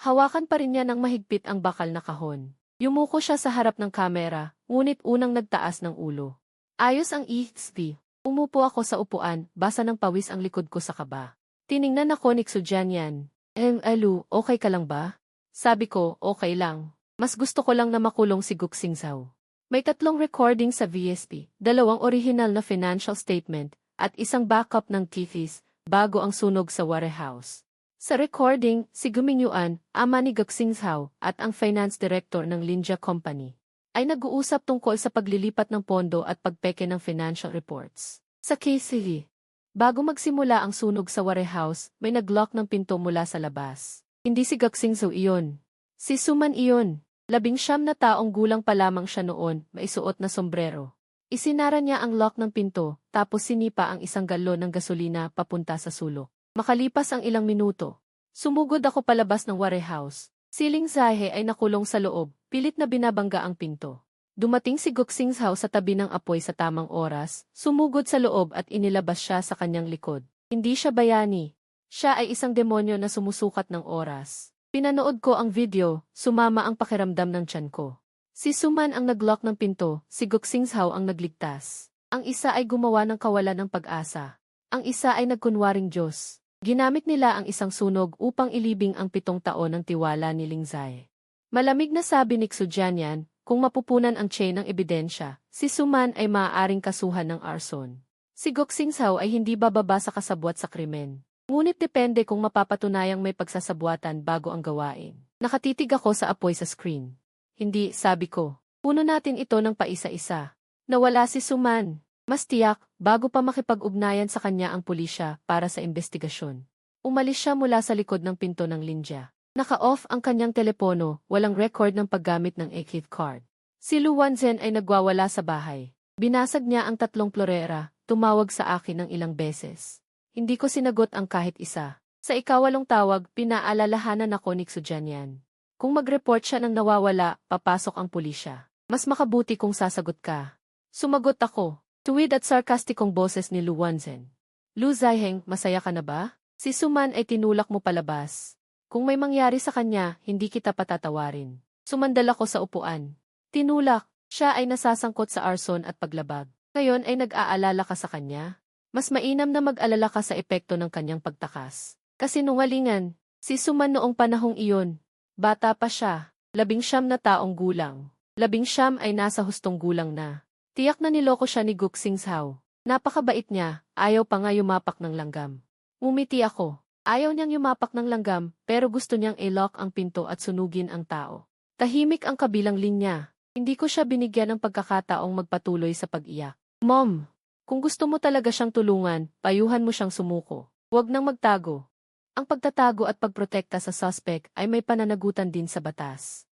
Hawakan pa rin niya ng mahigpit ang bakal na kahon. Yumuko siya sa harap ng kamera, ngunit unang nagtaas ng ulo. Ayos ang EXV. Umupo ako sa upuan, basa ng pawis ang likod ko sa kaba. Tiningnan ako ni Xujianian. Alu, okay ka lang ba? Sabi ko, okay lang. Mas gusto ko lang na makulong si Goxingshaw. May 3 recording sa VSP, 2 original na financial statement, at isang backup ng TFIS, bago ang sunog sa warehouse. Sa recording, si Gumingyuan, ama ni Goxingshaw, at ang finance director ng Linja Company, ay nag-uusap tungkol sa paglilipat ng pondo at pagpeke ng financial reports. Sa KCV. Bago magsimula ang sunog sa warehouse, may naglock ng pinto mula sa labas. Hindi si Gaksingso iyon. Si Suman iyon. 19 na taong gulang pa lamang siya noon, may suot na sombrero. Isinara niya ang lock ng pinto, tapos sinipa ang isang galon ng gasolina papunta sa sulok. Makalipas ang ilang minuto, sumugod ako palabas ng warehouse. Si Ling Zahe ay nakulong sa loob, pilit na binabangga ang pinto. Dumating si Guxingzhao sa tabi ng apoy sa tamang oras, sumugod sa loob at inilabas siya sa kanyang likod. Hindi siya bayani. Siya ay isang demonyo na sumusukat ng oras. Pinanood ko ang video, sumama ang pakiramdam ng tiyan ko. Si Suman ang naglock ng pinto, si Guxingzhao ang nagligtas. Ang isa ay gumawa ng kawalan ng pag-asa. Ang isa ay nagkunwaring Diyos. Ginamit nila ang isang sunog upang ilibing ang 7 taon ng tiwala ni Ling Zahe. Malamig na sabi ni Xujianyan, kung mapupunan ang chain ng ebidensya, si Suman ay maaaring kasuhan ng arson. Si Guxingzhao ay hindi bababa sa kasabwat sa krimen. Ngunit depende kung mapapatunayang may pagsasabwatan bago ang gawain. Nakatitig ako sa apoy sa screen. Hindi, sabi ko. Puno natin ito ng paisa-isa. Nawala si Suman. Mas tiyak, bago pa makipag-ugnayan sa kanya ang pulisya para sa investigasyon. Umalis siya mula sa likod ng pinto ng Linja. Naka-off ang kanyang telepono, walang record ng paggamit ng exit card. Si Lu Wanzhen ay nagwawala sa bahay. Binasag niya ang 3 florera, tumawag sa akin ng ilang beses. Hindi ko sinagot ang kahit isa. Sa ika-8 tawag, pinaalalahanan ako ni Xujianyan. Kung mag-report siya ng nawawala, papasok ang pulisya. Mas makabuti kung sasagot ka. Sumagot ako. Tuwid at sarkastikong boses ni Lu Wanzhen. Lu Zaiheng, masaya ka na ba? Si Suman ay tinulak mo palabas. Kung may mangyari sa kanya, hindi kita patatawarin. Sumandal ako sa upuan. Tinulak, siya ay nasasangkot sa arson at paglabag. Ngayon ay nag-aalala ka sa kanya? Mas mainam na mag-alala ka sa epekto ng kanyang pagtakas. Kasinungalingan, si Suman noong panahong iyon. Bata pa siya, 19 na taong gulang. 19 ay nasa hustong gulang na. Tiyak na niloko siya ni Guxingzhao. Napakabait niya, ayaw pa nga yumapak ng langgam. Ngumiti ako. Ayaw niyang yumapak ng langgam, pero gusto niyang i-lock ang pinto at sunugin ang tao. Tahimik ang kabilang linya. Hindi ko siya binigyan ng pagkakataong magpatuloy sa pag-iyak. Mom, kung gusto mo talaga siyang tulungan, payuhan mo siyang sumuko. Huwag nang magtago. Ang pagtatago at pagprotekta sa suspect ay may pananagutan din sa batas.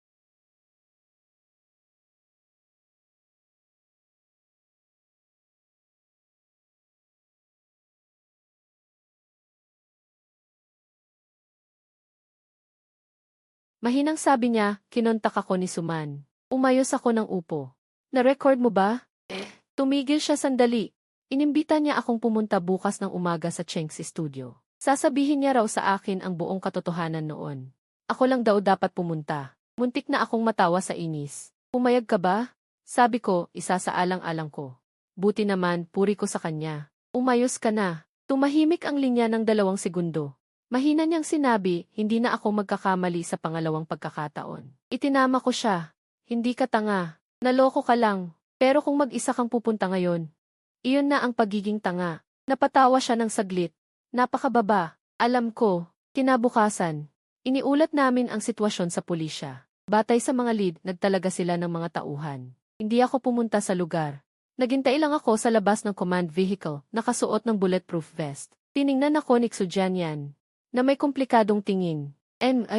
Mahinang sabi niya, kinontak ako ni Suman. Umayos ako ng upo. Na-record mo ba? Tumigil siya sandali. Inimbita niya akong pumunta bukas ng umaga sa Chengxi Studio. Sasabihin niya raw sa akin ang buong katotohanan noon. Ako lang daw dapat pumunta. Muntik na akong matawa sa inis. Pumayag ka ba? Sabi ko, isasaalang-alang ko. Buti naman, puri ko sa kanya. Umayos ka na. Tumahimik ang linya ng 2 segundo. Mahina niyang sinabi, hindi na ako magkakamali sa pangalawang pagkakataon. Itinama ko siya. Hindi ka tanga. Naloko ka lang. Pero kung mag-isa kang pupunta ngayon, iyon na ang pagiging tanga. Napatawa siya ng saglit. Napakababa. Alam ko. Kinabukasan. Iniulat namin ang sitwasyon sa pulisya. Batay sa mga lead, nagtalaga sila ng mga tauhan. Hindi ako pumunta sa lugar. Naghintay lang ako sa labas ng command vehicle, nakasuot ng bulletproof vest. Tiningnan ako ni Xujianyan na may komplikadong tingin.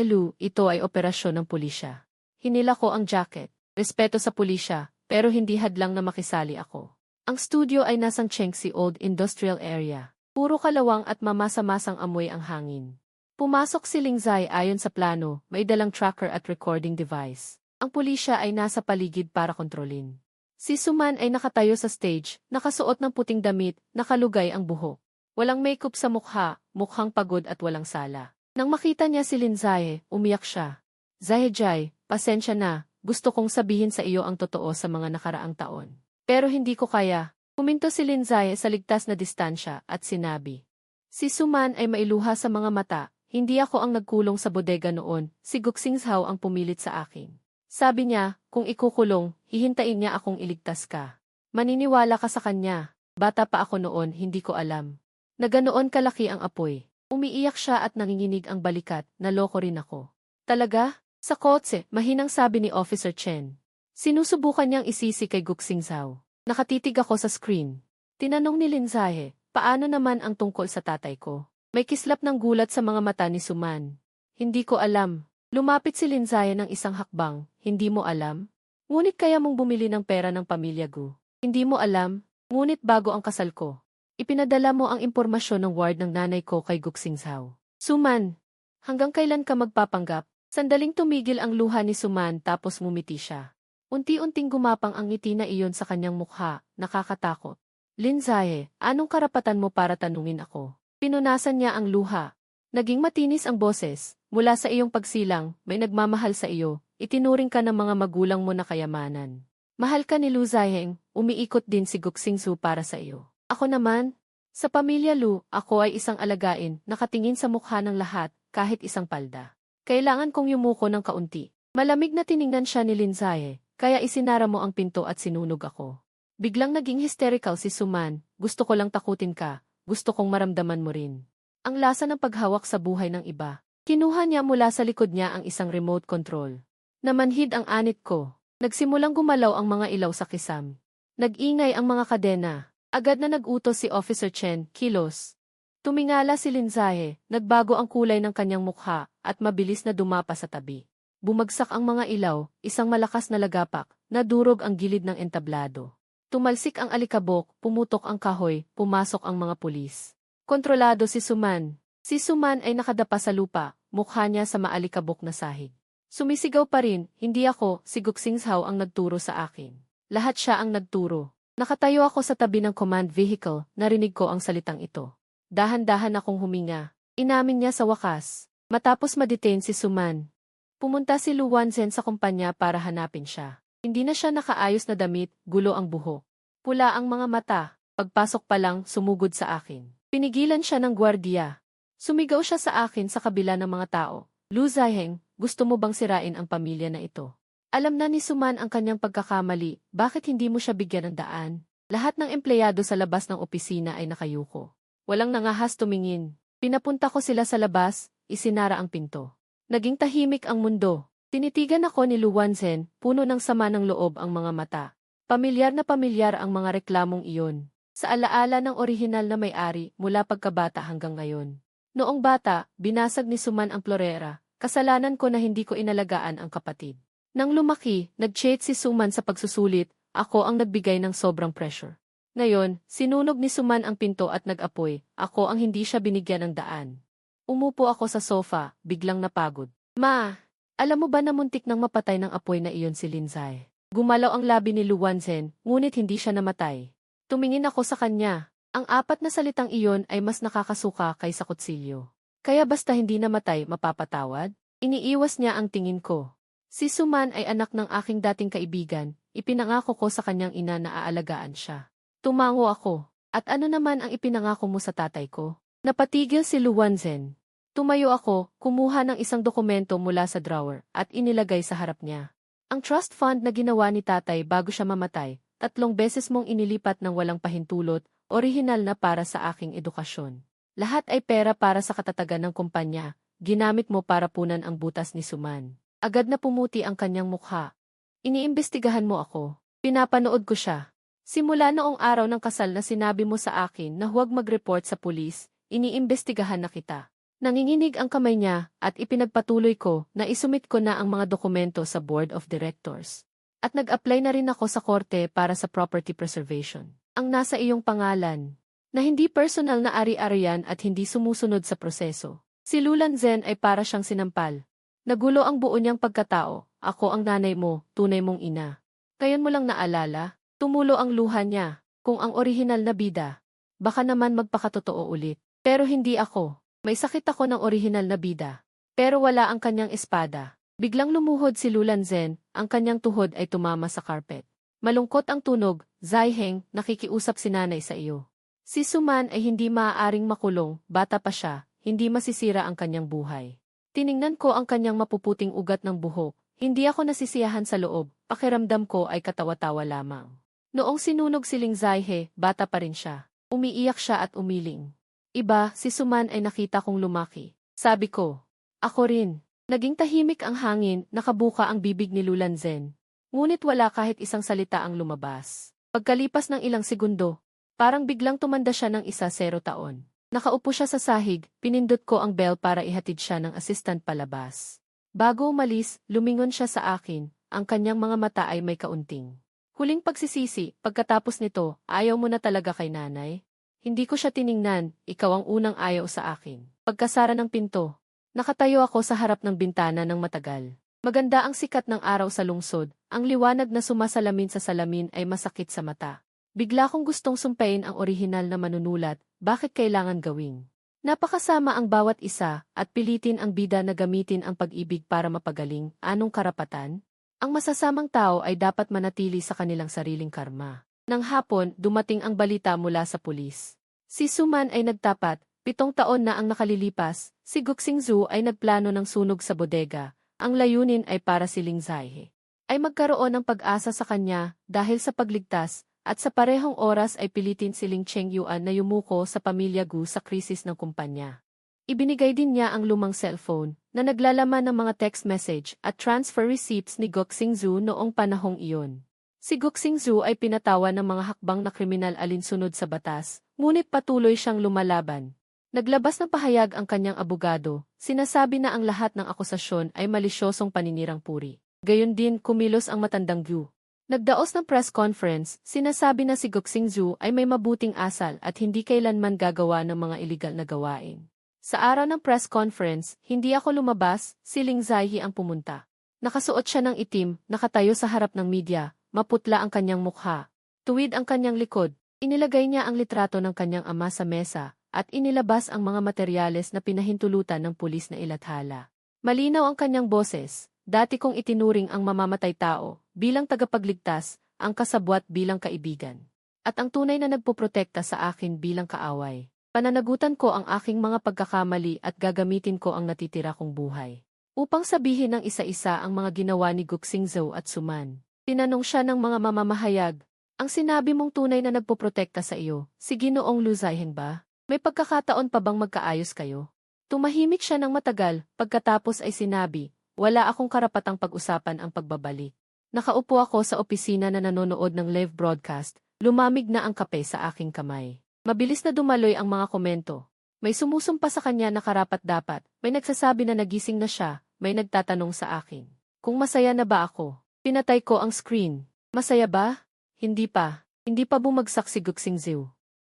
Lu, ito ay operasyon ng pulisya. Hinila ko ang jacket. Respeto sa pulisya, pero hindi hadlang na makisali ako. Ang studio ay nasang Chengxi Old Industrial Area. Puro kalawang at mamasa-masang amoy ang hangin. Pumasok si Ling Zahe ayon sa plano, may dalang tracker at recording device. Ang pulisya ay nasa paligid para kontrolin. Si Suman ay nakatayo sa stage, nakasuot ng puting damit, nakalugay ang buhok. Walang makeup sa mukha, mukhang pagod at walang sala. Nang makita niya si Ling Zahe, umiyak siya. Zahejay, pasensya na, gusto kong sabihin sa iyo ang totoo sa mga nakaraang taon. Pero hindi ko kaya. Huminto si Ling Zahe sa ligtas na distansya at sinabi. Si Suman ay mailuha sa mga mata, hindi ako ang nagkulong sa bodega noon, si Guxingzhao ang pumilit sa akin. Sabi niya, kung ikukulong, hihintayin niya akong iligtas ka. Maniniwala ka sa kanya. Bata pa ako noon, hindi ko alam. Na ganoon kalaki ang apoy. Umiiyak siya at nanginginig ang balikat, naloko rin ako. Talaga? Sa kotse, mahinang sabi ni Officer Chen. Sinusubukan niyang isisi kay Guxingzhao. Nakatitig ako sa screen. Tinanong ni Linzahe, paano naman ang tungkol sa tatay ko? May kislap ng gulat sa mga mata ni Suman. Hindi ko alam. Lumapit si Linzahe ng isang hakbang, hindi mo alam? Ngunit kaya mong bumili ng pera ng pamilya Gu. Hindi mo alam, ngunit bago ang kasal ko. Ipinadala mo ang impormasyon ng ward ng nanay ko kay Guxingshaw. Suman, hanggang kailan ka magpapanggap? Sandaling tumigil ang luha ni Suman tapos ngumiti siya. Unti-unting gumapang ang ngiti na iyon sa kanyang mukha, nakakatakot. Linzahe, anong karapatan mo para tanungin ako? Pinunasan niya ang luha. Naging matinis ang boses, mula sa iyong pagsilang, may nagmamahal sa iyo, itinuring ka ng mga magulang mo na kayamanan. Mahal ka ni Lu Zaiheng, umiikot din si Guxingsu para sa iyo. Ako naman, sa pamilya Lu, ako ay isang alagain, nakatingin sa mukha ng lahat, kahit isang palda. Kailangan kong yumuko ng kaunti. Malamig na tiningnan siya ni Linzahe, kaya isinara mo ang pinto at sinunog ako. Biglang naging hysterical si Suman, gusto ko lang takutin ka, gusto kong maramdaman mo rin. Ang lasa ng paghawak sa buhay ng iba. Kinuha niya mula sa likod niya ang isang remote control. Namanhid ang anit ko. Nagsimulang gumalaw ang mga ilaw sa kisam. Nag-ingay ang mga kadena. Agad na nag-utos si Officer Chen, kilos. Tumingala si Linzahe, nagbago ang kulay ng kanyang mukha, at mabilis na dumapa sa tabi. Bumagsak ang mga ilaw, isang malakas na lagapak, nadurog ang gilid ng entablado. Tumalsik ang alikabok, pumutok ang kahoy, pumasok ang mga pulis. Kontrolado si Suman. Si Suman ay nakadapa sa lupa, mukha niya sa maalikabok na sahig. Sumisigaw pa rin, hindi ako, si Guxingshaw ang nagturo sa akin. Lahat siya ang nagturo. Nakatayo ako sa tabi ng command vehicle, narinig ko ang salitang ito. Dahan-dahan akong huminga. Inamin niya sa wakas. Matapos ma-detain si Suman. Pumunta si Lu Wanzhen sa kumpanya para hanapin siya. Hindi na siya nakaayos na damit, gulo ang buhok. Pula ang mga mata, pagpasok pa lang, sumugod sa akin. Pinigilan siya ng gwardiya. Sumigaw siya sa akin sa kabila ng mga tao. Lu Zaiheng, gusto mo bang sirain ang pamilya na ito? Alam na ni Suman ang kanyang pagkakamali, bakit hindi mo siya bigyan ng daan? Lahat ng empleyado sa labas ng opisina ay nakayuko. Walang nangahas tumingin. Pinapunta ko sila sa labas, isinara ang pinto. Naging tahimik ang mundo. Tinitigan ako ni Lu Wanzhen, puno ng sama ng loob ang mga mata. Pamilyar na pamilyar ang mga reklamong iyon. Sa alaala ng orihinal na may-ari mula pagkabata hanggang ngayon. Noong bata, binasag ni Suman ang florera. Kasalanan ko na hindi ko inalagaan ang kapatid. Nang lumaki, nag-cheat si Suman sa pagsusulit, ako ang nagbigay ng sobrang pressure. Ngayon, sinunog ni Suman ang pinto at nag-apoy, ako ang hindi siya binigyan ng daan. Umupo ako sa sofa, biglang napagod. Ma, alam mo ba na muntik nang mapatay ng apoy na iyon si Linzahe? Gumalaw ang labi ni Lu Wanzhen, ngunit hindi siya namatay. Tumingin ako sa kanya. Ang apat na salitang iyon ay mas nakakasuka kaysa kutsilyo. Kaya basta hindi namatay, mapapatawad? Iniiwas niya ang tingin ko. Si Suman ay anak ng aking dating kaibigan, ipinangako ko sa kanyang ina na aalagaan siya. Tumango ako. At ano naman ang ipinangako mo sa tatay ko? Napatigil si Lu Wanzhen. Tumayo ako, kumuha ng isang dokumento mula sa drawer, at inilagay sa harap niya. Ang trust fund na ginawa ni tatay bago siya mamatay, 3 beses mong inilipat ng walang pahintulot, orihinal na para sa aking edukasyon. Lahat ay pera para sa katatagan ng kumpanya, ginamit mo para punan ang butas ni Suman. Agad na pumuti ang kanyang mukha. Iniimbestigahan mo ako. Pinapanood ko siya. Simula noong araw ng kasal na sinabi mo sa akin na huwag mag-report sa pulis, iniimbestigahan na kita. Nanginginig ang kamay niya at ipinagpatuloy ko na isumit ko na ang mga dokumento sa Board of Directors. At nag-apply na rin ako sa korte para sa property preservation. Ang nasa iyong pangalan, na hindi personal na ari-arian at hindi sumusunod sa proseso. Si Lu Wanzhen ay para siyang sinampal. Nagulo ang buo niyang pagkatao, ako ang nanay mo, tunay mong ina. Ngayon mo lang naalala, tumulo ang luha niya, kung ang orihinal na bida. Baka naman magpakatotoo ulit. Pero hindi ako. May sakit ako ng orihinal na bida. Pero wala ang kanyang espada. Biglang lumuhod si Lu Wanzhen, ang kanyang tuhod ay tumama sa carpet. Malungkot ang tunog, Zaiheng, nakikiusap si nanay sa iyo. Si Suman ay hindi maaaring makulong, bata pa siya, hindi masisira ang kanyang buhay. Tiningnan ko ang kanyang mapuputing ugat ng buhok, hindi ako nasisiyahan sa loob, pakiramdam ko ay katawa-tawa lamang. Noong sinunog si Linzahe, bata pa rin siya. Umiiyak siya at umiling. Iba, si Suman ay nakita kong lumaki. Sabi ko, ako rin. Naging tahimik ang hangin, nakabuka ang bibig ni Lu Wanzhen. Ngunit wala kahit isang salita ang lumabas. Pagkalipas ng ilang segundo, Parang biglang tumanda siya ng 1-0 taon. Nakaupo siya sa sahig, pinindot ko ang bell para ihatid siya ng assistant palabas. Bago umalis, lumingon siya sa akin, ang kanyang mga mata ay may kaunting huling pagsisisi. Pagkatapos nito, ayaw mo na talaga kay nanay? Hindi ko siya tiningnan, ikaw ang unang ayaw sa akin. Pagkasara ng pinto, nakatayo ako sa harap ng bintana ng matagal. Maganda ang sikat ng araw sa lungsod, ang liwanag na sumasalamin sa salamin ay masakit sa mata. Bigla kong gustong sumpain ang orihinal na manunulat, bakit kailangan gawing napakasama ang bawat isa, at pilitin ang bida na gamitin ang pag-ibig para mapagaling, anong karapatan? Ang masasamang tao ay dapat manatili sa kanilang sariling karma. Nang hapon, dumating ang balita mula sa pulis. Si Suman ay nagtapat, 7 taon na ang nakalilipas, si Guxingzu ay nagplano ng sunog sa bodega. Ang layunin ay para si Ling Zaihe ay magkaroon ng pag-asa sa kanya dahil sa pagligtas, at sa parehong oras ay pilitin si Ling Chengyuan na yumuko sa pamilya Gu sa krisis ng kumpanya. Ibinigay din niya ang lumang cellphone na naglalaman ng mga text message at transfer receipts ni Guxingzu noong panahong iyon. Si Guxingzu ay pinatawan ng mga hakbang na kriminal alinsunod sa batas, ngunit patuloy siyang lumalaban. Naglabas ng pahayag ang kanyang abogado, sinasabi na ang lahat ng akusasyon ay malisyosong paninirang puri. Gayon din, kumilos ang matandang Gu. Nagdaos ng press conference, sinasabi na si Guxingzu ay may mabuting asal at hindi kailanman gagawa ng mga iligal na gawain. Sa araw ng press conference, hindi ako lumabas, si Ling Zaihe ang pumunta. Nakasuot siya ng itim, nakatayo sa harap ng media, maputla ang kanyang mukha. Tuwid ang kanyang likod, inilagay niya ang litrato ng kanyang ama sa mesa, at inilabas ang mga materyales na pinahintulutan ng pulis na ilathala. Malinaw ang kanyang boses, dati kong itinuring ang mamamatay tao, bilang tagapagligtas, ang kasabwat bilang kaibigan. At ang tunay na nagpoprotekta sa akin bilang kaaway. Pananagutan ko ang aking mga pagkakamali at gagamitin ko ang natitira kong buhay upang sabihin ng isa-isa ang mga ginawa ni Guxingzu at Suman. Tinanong siya ng mga mamamahayag, ang sinabi mong tunay na nagpoprotekta sa iyo, si Ginoong Lu Zaihe ba? May pagkakataon pa bang magkaayos kayo? Tumahimik siya ng matagal, pagkatapos ay sinabi, wala akong karapatang pag-usapan ang pagbabalik. Nakaupo ako sa opisina na nanonood ng live broadcast, lumamig na ang kape sa aking kamay. Mabilis na dumaloy ang mga komento. May sumusumpa sa kanya na karapat-dapat, may nagsasabi na nagising na siya, may nagtatanong sa akin. Kung masaya na ba ako? Pinatay ko ang screen. Masaya ba? Hindi pa. Hindi pa bumagsak si Guxingzu.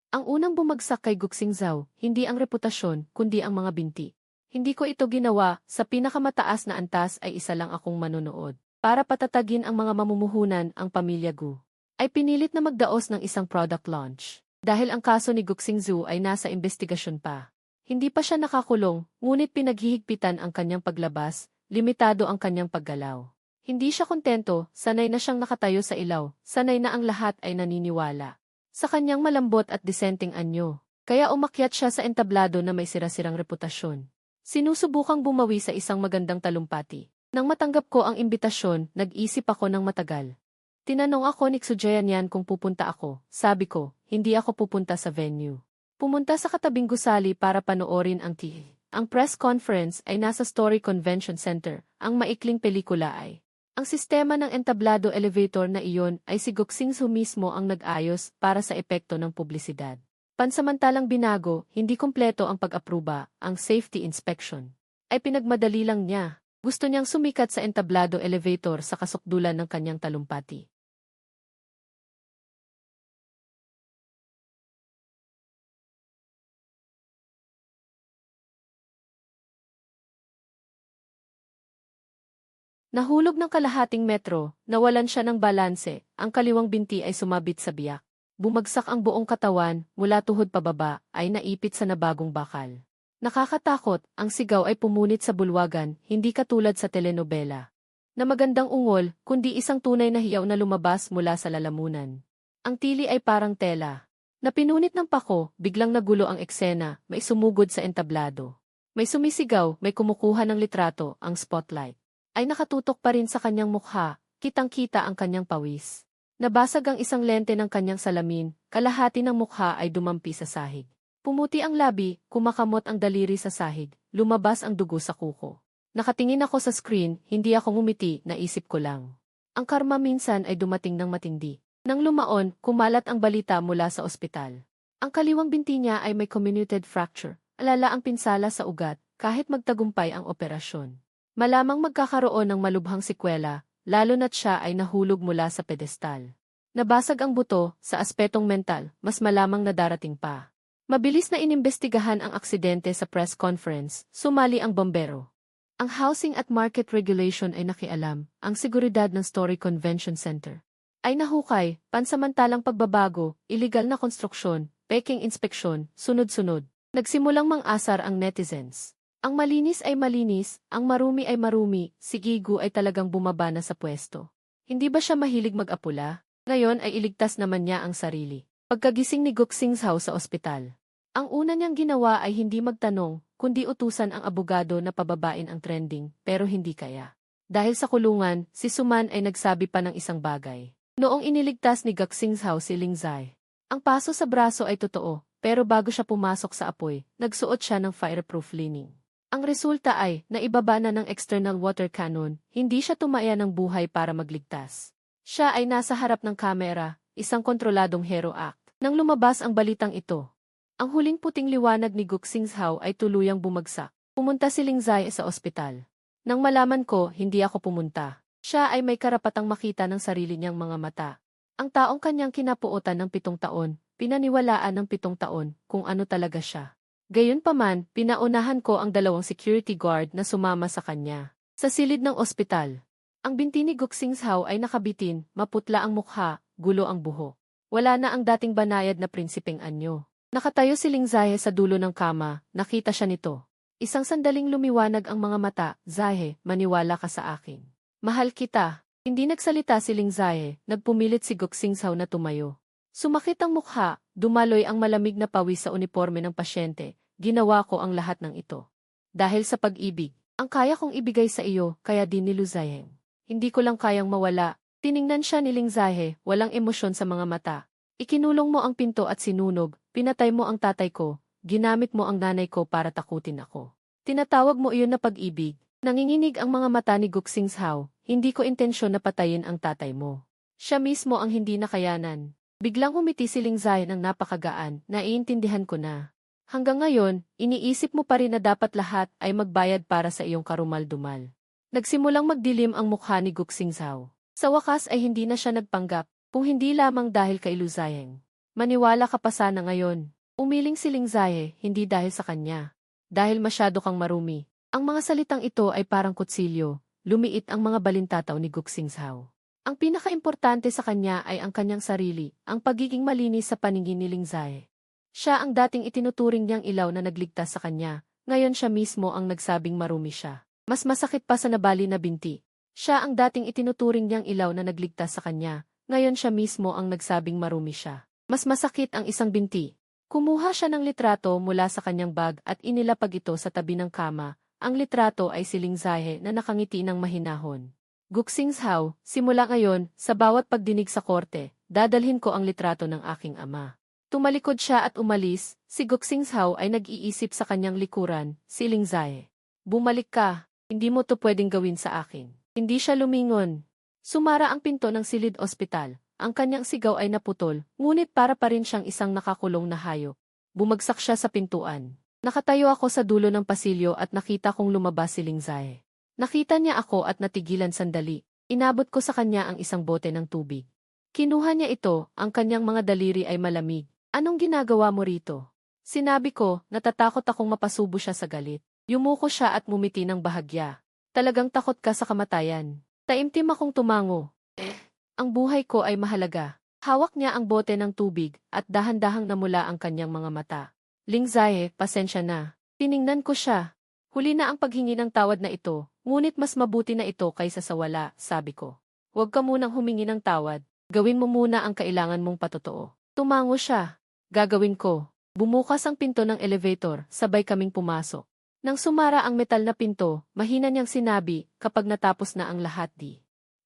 Ang unang bumagsak kay Guxingzu, hindi ang reputasyon, kundi ang mga binti. Hindi ko ito ginawa, sa pinakamataas na antas ay isa lang akong manonood. Para patatagin ang mga mamumuhunan, ang pamilya Gu ay pinilit na magdaos ng isang product launch. Dahil ang kaso ni Guxingzu ay nasa investigasyon pa. Hindi pa siya nakakulong, ngunit pinaghihigpitan ang kanyang paglabas, limitado ang kanyang paggalaw. Hindi siya kontento, sanay na siyang nakatayo sa ilaw, sanay na ang lahat ay naniniwala sa kanyang malambot at disenteng anyo. Kaya umakyat siya sa entablado na may sirasirang reputasyon. Sinusubukang bumawi sa isang magandang talumpati. Nang matanggap ko ang imbitasyon, nag-isip ako ng matagal. Tinanong ako ni Xujian kung pupunta ako. Sabi ko, hindi ako pupunta sa venue. Pumunta sa katabing gusali para panoorin ang TV. Ang press conference ay nasa Story Convention Center. Ang maikling pelikula ay ang sistema ng entablado elevator na iyon ay si Guxingzu mismo ang nag-ayos para sa epekto ng publisidad. Pansamantalang binago, hindi kumpleto ang pag-apruba, ang safety inspection ay pinagmadali lang niya. Gusto niyang sumikat sa entablado elevator sa kasukdulan ng kanyang talumpati. Nahulog ng kalahating metro, nawalan siya ng balanse, ang kaliwang binti ay sumabit sa biyak. Bumagsak ang buong katawan, mula tuhod pababa, ay naipit sa nabagong bakal. Nakakatakot, ang sigaw ay pumunit sa bulwagan, hindi katulad sa telenovela na magandang ungol, kundi isang tunay na hiyaw na lumabas mula sa lalamunan. Ang tili ay parang tela. Napinunit ng pako, biglang nagulo ang eksena, may sumugod sa entablado. May sumisigaw, may kumukuha ng litrato, ang spotlight ay nakatutok pa rin sa kanyang mukha, kitang-kita ang kanyang pawis. Nabasag ang isang lente ng kanyang salamin, kalahati ng mukha ay dumampi sa sahig. Pumuti ang labi, kumakamot ang daliri sa sahig, lumabas ang dugo sa kuko. Nakatingin ako sa screen, hindi ako ngumiti, naisip ko lang. Ang karma minsan ay dumating ng matindi. Nang lumaon, kumalat ang balita mula sa ospital. Ang kaliwang binti niya ay may comminuted fracture, alala ang pinsala sa ugat, kahit magtagumpay ang operasyon. Malamang magkakaroon ng malubhang sekwela, lalo na't siya ay nahulog mula sa pedestal. Nabasag ang buto, sa aspetong mental, mas malamang na darating pa. Mabilis na inimbestigahan ang aksidente sa press conference, sumali ang bombero. Ang Housing at Market Regulation ay nakialam, ang seguridad ng Story Convention Center ay nahukay, pansamantalang pagbabago, iligal na konstruksyon, peking inspeksyon, sunod-sunod. Nagsimulang mang-asar ang netizens. Ang malinis ay malinis, ang marumi ay marumi, si Gigu ay talagang bumaba na sa pwesto. Hindi ba siya mahilig mag-apula? Ngayon ay iligtas naman niya ang sarili. Pagkagising ni Guxingzhao sa ospital, ang una niyang ginawa ay hindi magtanong, kundi utusan ang abogado na pababain ang trending, pero hindi kaya. Dahil sa kulungan, si Suman ay nagsabi pa ng isang bagay. Noong iniligtas ni Guxingzhao si Ling Zai, ang paso sa braso ay totoo, pero bago siya pumasok sa apoy, nagsuot siya ng fireproof lining. Ang resulta ay, naibaba na ng external water cannon, hindi siya tumaya ng buhay para magligtas. Siya ay nasa harap ng kamera, isang kontroladong hero act. Nang lumabas ang balitang ito, ang huling puting liwanag ni Guxingzhao ay tuluyang bumagsak. Pumunta si Ling Zai sa ospital. Nang malaman ko, hindi ako pumunta. Siya ay may karapatang makita ng sarili niyang mga mata. Ang taong kanyang kinapuotan ng 7 taon, pinaniwalaan ng 7 taon kung ano talaga siya. Gayunpaman, pinaunahan ko ang 2 security guard na sumama sa kanya. Sa silid ng ospital, ang binti ni Guxingzhao ay nakabitin, maputla ang mukha, gulo ang buhok. Wala na ang dating banayad na prinsipeng anyo. Nakatayo si Ling Zai sa dulo ng kama, nakita siya nito. Isang sandaling lumiwanag ang mga mata, Zai, maniwala ka sa akin. Mahal kita. Hindi nagsalita si Ling Zai, nagpumilit si Guxingzhao na tumayo. Sumakit ang mukha, dumaloy ang malamig na pawis sa uniforme ng pasyente, ginawa ko ang lahat ng ito. Dahil sa pag-ibig, ang kaya kong ibigay sa iyo, kaya din niluzayeng. Hindi ko lang kayang mawala. Tiningnan siya ni Ling Zai, walang emosyon sa mga mata. Ikinulong mo ang pinto at sinunog, pinatay mo ang tatay ko, ginamit mo ang nanay ko para takutin ako. Tinatawag mo iyon na pag-ibig. Nanginginig ang mga mata ni Guxingzhao, hindi ko intensyon na patayin ang tatay mo. Siya mismo ang hindi nakayanan. Biglang humiti si Ling Zai ng napakagaan, naiintindihan ko na. Hanggang ngayon, iniisip mo pa rin na dapat lahat ay magbayad para sa iyong karumal-dumal. Nagsimulang magdilim ang mukha ni Guxingzhao. Sa wakas ay hindi na siya nagpanggap. Kung hindi lamang dahil kay Luzayeng. Maniwala ka pa sana ngayon. Umiling si Ling Zai, hindi dahil sa kanya. Dahil masyado kang marumi. Ang mga salitang ito ay parang kutsilyo, lumiit ang mga balintataw ni Guxingzhao. Ang pinakaimportante sa kanya ay ang kanyang sarili, ang pagiging malinis sa paningin ni Ling Zai. Siya ang dating itinuturing niyang ilaw na nagligtas sa kanya, ngayon siya mismo ang nagsabing marumi siya. Mas masakit pa sa nabali na binti. Siya ang dating itinuturing niyang ilaw na nagligtas sa kanya. Ngayon siya mismo ang nagsabing marumi siya. Mas masakit ang isang binti. Kumuha siya ng litrato mula sa kanyang bag at inilapag ito sa tabi ng kama. Ang litrato ay si Ling Zai na nakangiti ng mahinahon. Guxingzhao, simula ngayon, sa bawat pagdinig sa korte, dadalhin ko ang litrato ng aking ama. Tumalikod siya at umalis, si Guxingzhao ay nag-iisip sa kanyang likuran, si Ling Zai. Bumalik ka, hindi mo to pwedeng gawin sa akin. Hindi siya lumingon. Sumara ang pinto ng silid ospital. Ang kanyang sigaw ay naputol, ngunit para pa rin siyang isang nakakulong na hayop. Bumagsak siya sa pintuan. Nakatayo ako sa dulo ng pasilyo at nakita kong lumabas si Ling Zai. Nakita niya ako at natigilan sandali. Inabot ko sa kanya ang isang bote ng tubig. Kinuha niya ito, ang kanyang mga daliri ay malamig. Anong ginagawa mo rito? Sinabi ko, natatakot akong mapasubo siya sa galit. Yumuko siya at mumiti ng bahagya. Talagang takot ka sa kamatayan. Taimtim akong tumango. Ang buhay ko ay mahalaga. Hawak niya ang bote ng tubig at dahan-dahang namula ang kanyang mga mata. Ling Zai, pasensya na. Tiningnan ko siya. Huli na ang paghingi ng tawad na ito, ngunit mas mabuti na ito kaysa sa wala, sabi ko. Huwag ka munang humingi ng tawad. Gawin mo muna ang kailangan mong patotoo. Tumango siya. Gagawin ko. Bumukas ang pinto ng elevator, sabay kaming pumasok. Nang sumara ang metal na pinto, mahina niyang sinabi, kapag natapos na ang lahat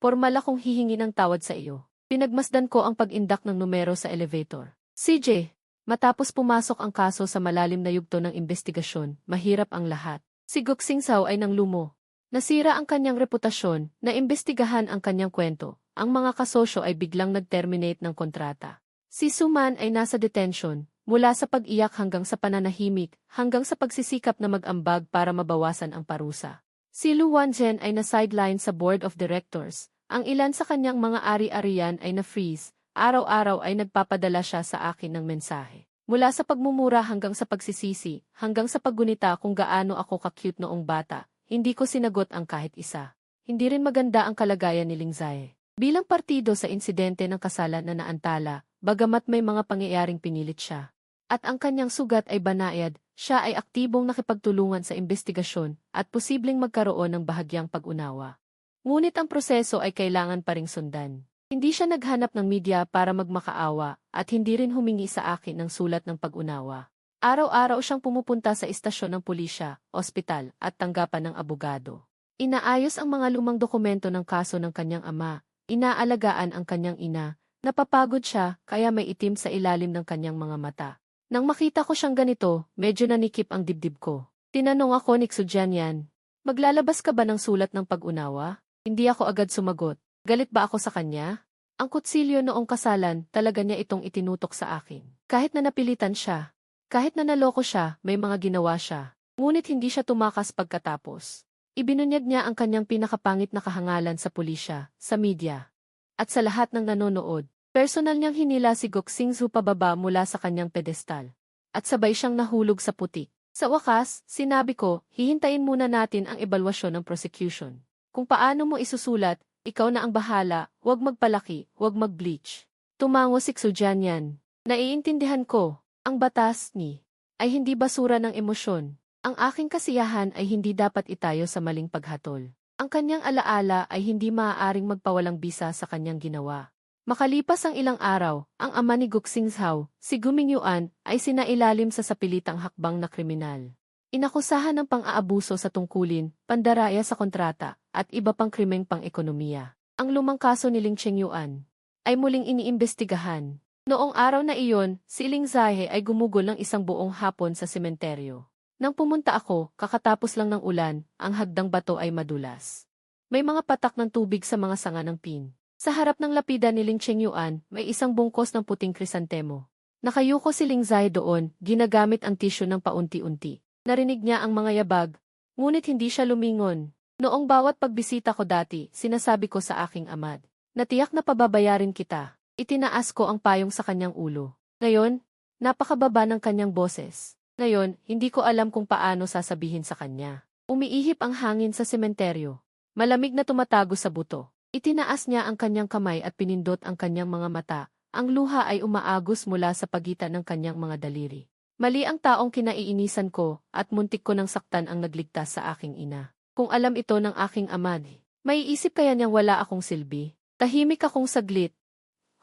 formal akong hihingi ng tawad sa iyo. Pinagmasdan ko ang pag-indak ng numero sa elevator. CJ, matapos pumasok ang kaso sa malalim na yugto ng investigasyon, mahirap ang lahat. Si Guxingzhao ay nanglumo. Nasira ang kanyang reputasyon, naimbestigahan ang kanyang kwento, ang mga kasosyo ay biglang nag-terminate ng kontrata. Si Suman ay nasa detention, mula sa pag-iyak hanggang sa pananahimik, hanggang sa pagsisikap na mag-ambag para mabawasan ang parusa. Si Lu Wanzhen ay na-sideline sa board of directors. Ang ilan sa kanyang mga ari-arian ay na-freeze. Araw-araw ay nagpapadala siya sa akin ng mensahe. Mula sa pagmumura hanggang sa pagsisisi, hanggang sa paggunita kung gaano ako ka-cute noong bata, hindi ko sinagot ang kahit isa. Hindi rin maganda ang kalagayan ni Ling Zai. Bilang partido sa insidente ng kasalan na naantala, bagamat may mga pangyayaring pinilit siya. At ang kanyang sugat ay banayad, siya ay aktibong nakipagtulungan sa investigasyon at posibleng magkaroon ng bahagyang pag-unawa. Ngunit ang proseso ay kailangan pa ring sundan. Hindi siya naghanap ng media para magmakaawa at hindi rin humingi sa akin ng sulat ng pag-unawa. Araw-araw siyang pumupunta sa istasyon ng pulisya, ospital at tanggapan ng abogado. Inaayos ang mga lumang dokumento ng kaso ng kanyang ama, inaalagaan ang kanyang ina, napapagod siya kaya may itim sa ilalim ng kanyang mga mata. Nang makita ko siyang ganito, medyo nanikip ang dibdib ko. Tinanong ako ni Xujianyan, maglalabas ka ba ng sulat ng pag-unawa? Hindi ako agad sumagot. Galit ba ako sa kanya? Ang kutsilyo noong kasalan, talaga niya itong itinutok sa akin. Kahit na napilitan siya, kahit na naloko siya, may mga ginawa siya. Ngunit hindi siya tumakas pagkatapos. Ibinunyag niya ang kanyang pinakapangit na kahangalan sa pulisya, sa media, at sa lahat ng nanonood. Personal niyang hinila si Gok Singzhu pababa mula sa kanyang pedestal. At sabay siyang nahulog sa putik. Sa wakas, sinabi ko, hihintayin muna natin ang ebalwasyon ng prosecution. Kung paano mo isusulat, ikaw na ang bahala, huwag magpalaki, huwag mag-bleach. Tumango si Xujianyan. Naiintindihan ko, ang batas ni ay hindi basura ng emosyon. Ang aking kasiyahan ay hindi dapat itayo sa maling paghatol. Ang kanyang alaala ay hindi maaaring magpawalang bisa sa kanyang ginawa. Makalipas ang ilang araw, ang ama ni Gok Singzhao, si Guming Yuan, ay sinailalim sa sapilitang hakbang na kriminal. Inakusahan ng pang-aabuso sa tungkulin, pandaraya sa kontrata, at iba pang krimeng pang-ekonomiya. Ang lumang kaso ni Ling Chengyuan ay muling iniimbestigahan. Noong araw na iyon, si Ling Zai ay gumugol ng isang buong hapon sa sementeryo. Nang pumunta ako, kakatapos lang ng ulan, ang hagdang bato ay madulas. May mga patak ng tubig sa mga sanga ng pin. Sa harap ng lapida ni Ling Chengyuan, may isang bungkos ng puting krisantemo. Nakayuko si Ling Zai doon, ginagamit ang tisyo ng paunti-unti. Narinig niya ang mga yabag, ngunit hindi siya lumingon. Noong bawat pagbisita ko dati, sinasabi ko sa aking amad, natiyak na pababayarin kita. Itinaas ko ang payong sa kanyang ulo. Ngayon, napakababa ng kanyang boses. Ngayon, hindi ko alam kung paano sasabihin sa kanya. Umiihip ang hangin sa sementeryo. Malamig na tumatago sa buto. Itinaas niya ang kanyang kamay at pinindot ang kanyang mga mata. Ang luha ay umaagos mula sa pagitan ng kanyang mga daliri. Mali ang taong kinaiinisan ko at muntik ko nang saktan ang nagligtas sa aking ina. Kung alam ito ng aking amad, maiisip kaya niyang wala akong silbi. Tahimik akong saglit.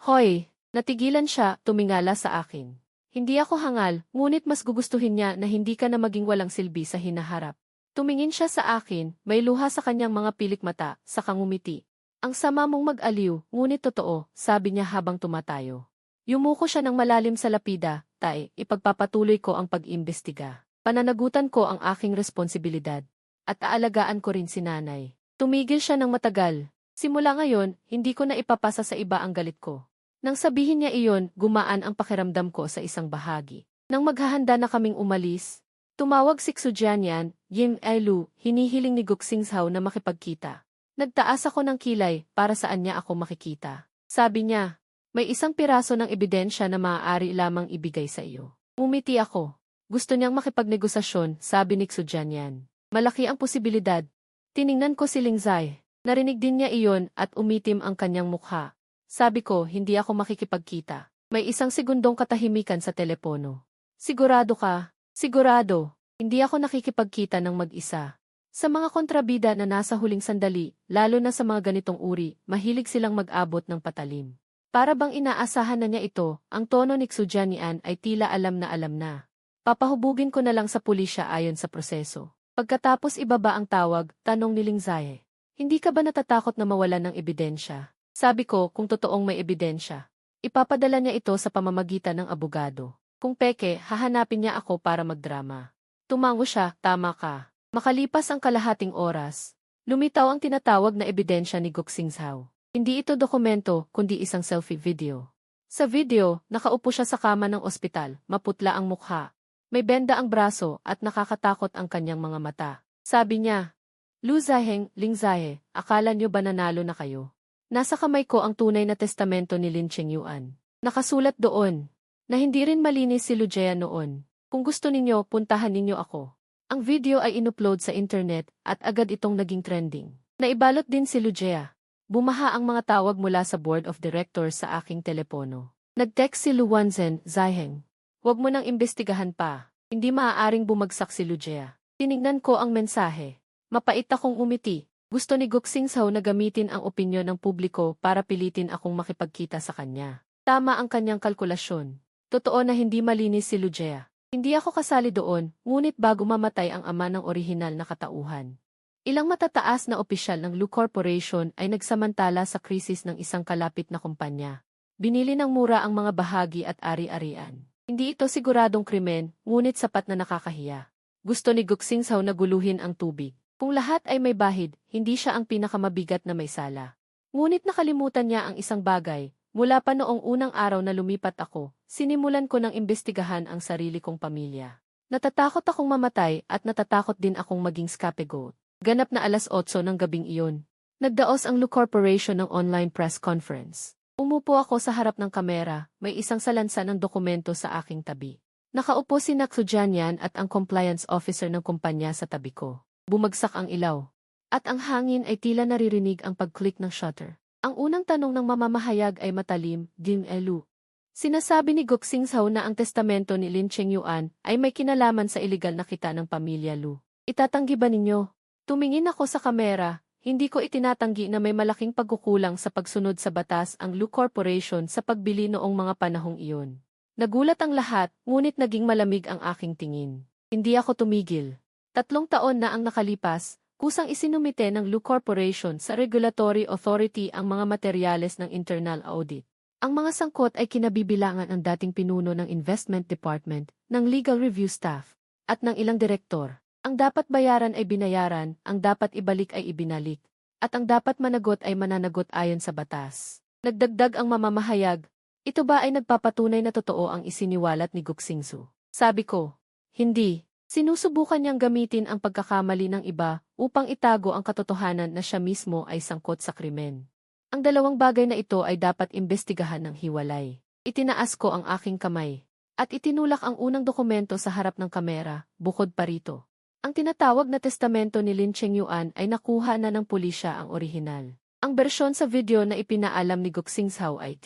Hoy, natigilan siya, tumingala sa akin. Hindi ako hangal, ngunit mas gugustuhin niya na hindi ka na maging walang silbi sa hinaharap. Tumingin siya sa akin, may luha sa kanyang mga pilik mata, saka ngumiti. Ang sama mong mag-aliw, ngunit totoo, sabi niya habang tumatayo. Yumuko siya ng malalim sa lapida, tay, ipagpapatuloy ko ang pag-imbestiga. Pananagutan ko ang aking responsibilidad. At aalagaan ko rin si nanay. Tumigil siya ng matagal. Simula ngayon, hindi ko na ipapasa sa iba ang galit ko. Nang sabihin niya iyon, gumaan ang pakiramdam ko sa isang bahagi. Nang maghahanda na kaming umalis, tumawag si Xujianyan, Yim Ailu, hinihiling ni Gok Singzhao na makipagkita. Nagtaas ako ng kilay para saan niya ako makikita. Sabi niya, may isang piraso ng ebidensya na maaari lamang ibigay sa iyo. Umiti ako. Gusto niyang makipagnegosasyon, sabi ni Xujianyan. Malaki ang posibilidad. Tiningnan ko si Ling Zai. Narinig din niya iyon at umitim ang kanyang mukha. Sabi ko, hindi ako makikipagkita. May isang segundong katahimikan sa telepono. Sigurado ka? Sigurado. Hindi ako nakikipagkita ng mag-isa. Sa mga kontrabida na nasa huling sandali, lalo na sa mga ganitong uri, mahilig silang mag-abot ng patalim. Para bang inaasahan na niya ito, ang tono ni Xujianyan ay tila alam na alam na. Papahubugin ko na lang sa pulisya ayon sa proseso. Pagkatapos ibaba ang tawag, tanong ni Ling Zai. Hindi ka ba natatakot na mawalan ng ebidensya? Sabi ko, kung totoong may ebidensya. Ipapadala niya ito sa pamamagitan ng abogado. Kung peke, hahanapin niya ako para magdrama. Tumango siya, tama ka. Makalipas ang kalahating oras, lumitaw ang tinatawag na ebidensya ni Gok Singzhao. Hindi ito dokumento, kundi isang selfie video. Sa video, nakaupo siya sa kama ng ospital, maputla ang mukha. May benda ang braso at nakakatakot ang kanyang mga mata. Sabi niya, Lu Zhaiheng, Ling Zhahe, akala niyo ba nanalo na kayo? Nasa kamay ko ang tunay na testamento ni Lin Chengyuan. Nakasulat doon, na hindi rin malinis si Lu Jia noon. Kung gusto ninyo, puntahan ninyo ako. Ang video ay inupload sa internet at agad itong naging trending. Naibalot din si Lu Jia. Bumaha ang mga tawag mula sa board of directors sa aking telepono. Nag-text si Lu Wanzhen, Zhaiheng. Huwag mo nang imbestigahan pa. Hindi maaaring bumagsak si Lu Jia. Tinignan ko ang mensahe. Mapait akong umiti. Gusto ni Guxing Zhao na gamitin ang opinyon ng publiko para pilitin akong makipagkita sa kanya. Tama ang kanyang kalkulasyon. Totoo na hindi malinis si Lu Jia. Hindi ako kasali doon, ngunit bago mamatay ang ama ng orihinal na katauhan. Ilang matataas na opisyal ng Lu Corporation ay nagsamantala sa krisis ng isang kalapit na kumpanya. Binili ng mura ang mga bahagi at ari-arian. Hindi ito siguradong krimen, ngunit sapat na nakakahiya. Gusto ni Guxing Zhao na guluhin ang tubig. Kung lahat ay may bahid, hindi siya ang pinakamabigat na may sala. Ngunit nakalimutan niya ang isang bagay. Mula pa noong unang araw na lumipat ako, sinimulan ko ng imbestigahan ang sarili kong pamilya. Natatakot akong mamatay at natatakot din akong maging scapegoat. Ganap na 8:00 ng gabing iyon. Nagdaos ang Lu Corporation ng online press conference. Umupo ako sa harap ng kamera, may isang salansa ng dokumento sa aking tabi. Nakaupo si Xu Jianyan at ang compliance officer ng kumpanya sa tabi ko. Bumagsak ang ilaw. At ang hangin ay tila naririnig ang pag-click ng shutter. Ang unang tanong ng mamamahayag ay matalim, Ding Lu. Sinasabi ni Guxing Zhao na ang testamento ni Lin Chengyuan ay may kinalaman sa iligal na kita ng pamilya Lu. Itatanggi ba ninyo? Tumingin ako sa kamera, hindi ko itinatanggi na may malaking pagkukulang sa pagsunod sa batas ang Lu Corporation sa pagbili noong mga panahong iyon. Nagulat ang lahat, ngunit naging malamig ang aking tingin. Hindi ako tumigil. 3 taon na ang nakalipas, kusang isinumite ng Lu Corporation sa Regulatory Authority ang mga materyales ng internal audit. Ang mga sangkot ay kinabibilangan ang dating pinuno ng Investment Department, ng Legal Review Staff, at ng ilang direktor. Ang dapat bayaran ay binayaran, ang dapat ibalik ay ibinalik, at ang dapat managot ay mananagot ayon sa batas. Nagdagdag ang mamamahayag. Ito ba ay nagpapatunay na totoo ang isiniwalat ni Guxing Zhao? Sabi ko, hindi. Sinusubukan niyang gamitin ang pagkakamali ng iba upang itago ang katotohanan na siya mismo ay sangkot sa krimen. Ang dalawang bagay na ito ay dapat imbestigahan ng hiwalay. Itinaas ko ang aking kamay at itinulak ang unang dokumento sa harap ng kamera, bukod pa rito. Ang tinatawag na testamento ni Lin Chengyuan ay nakuha na ng pulisya ang orihinal. Ang bersyon sa video na ipinaalam ni Guxing Zhao ay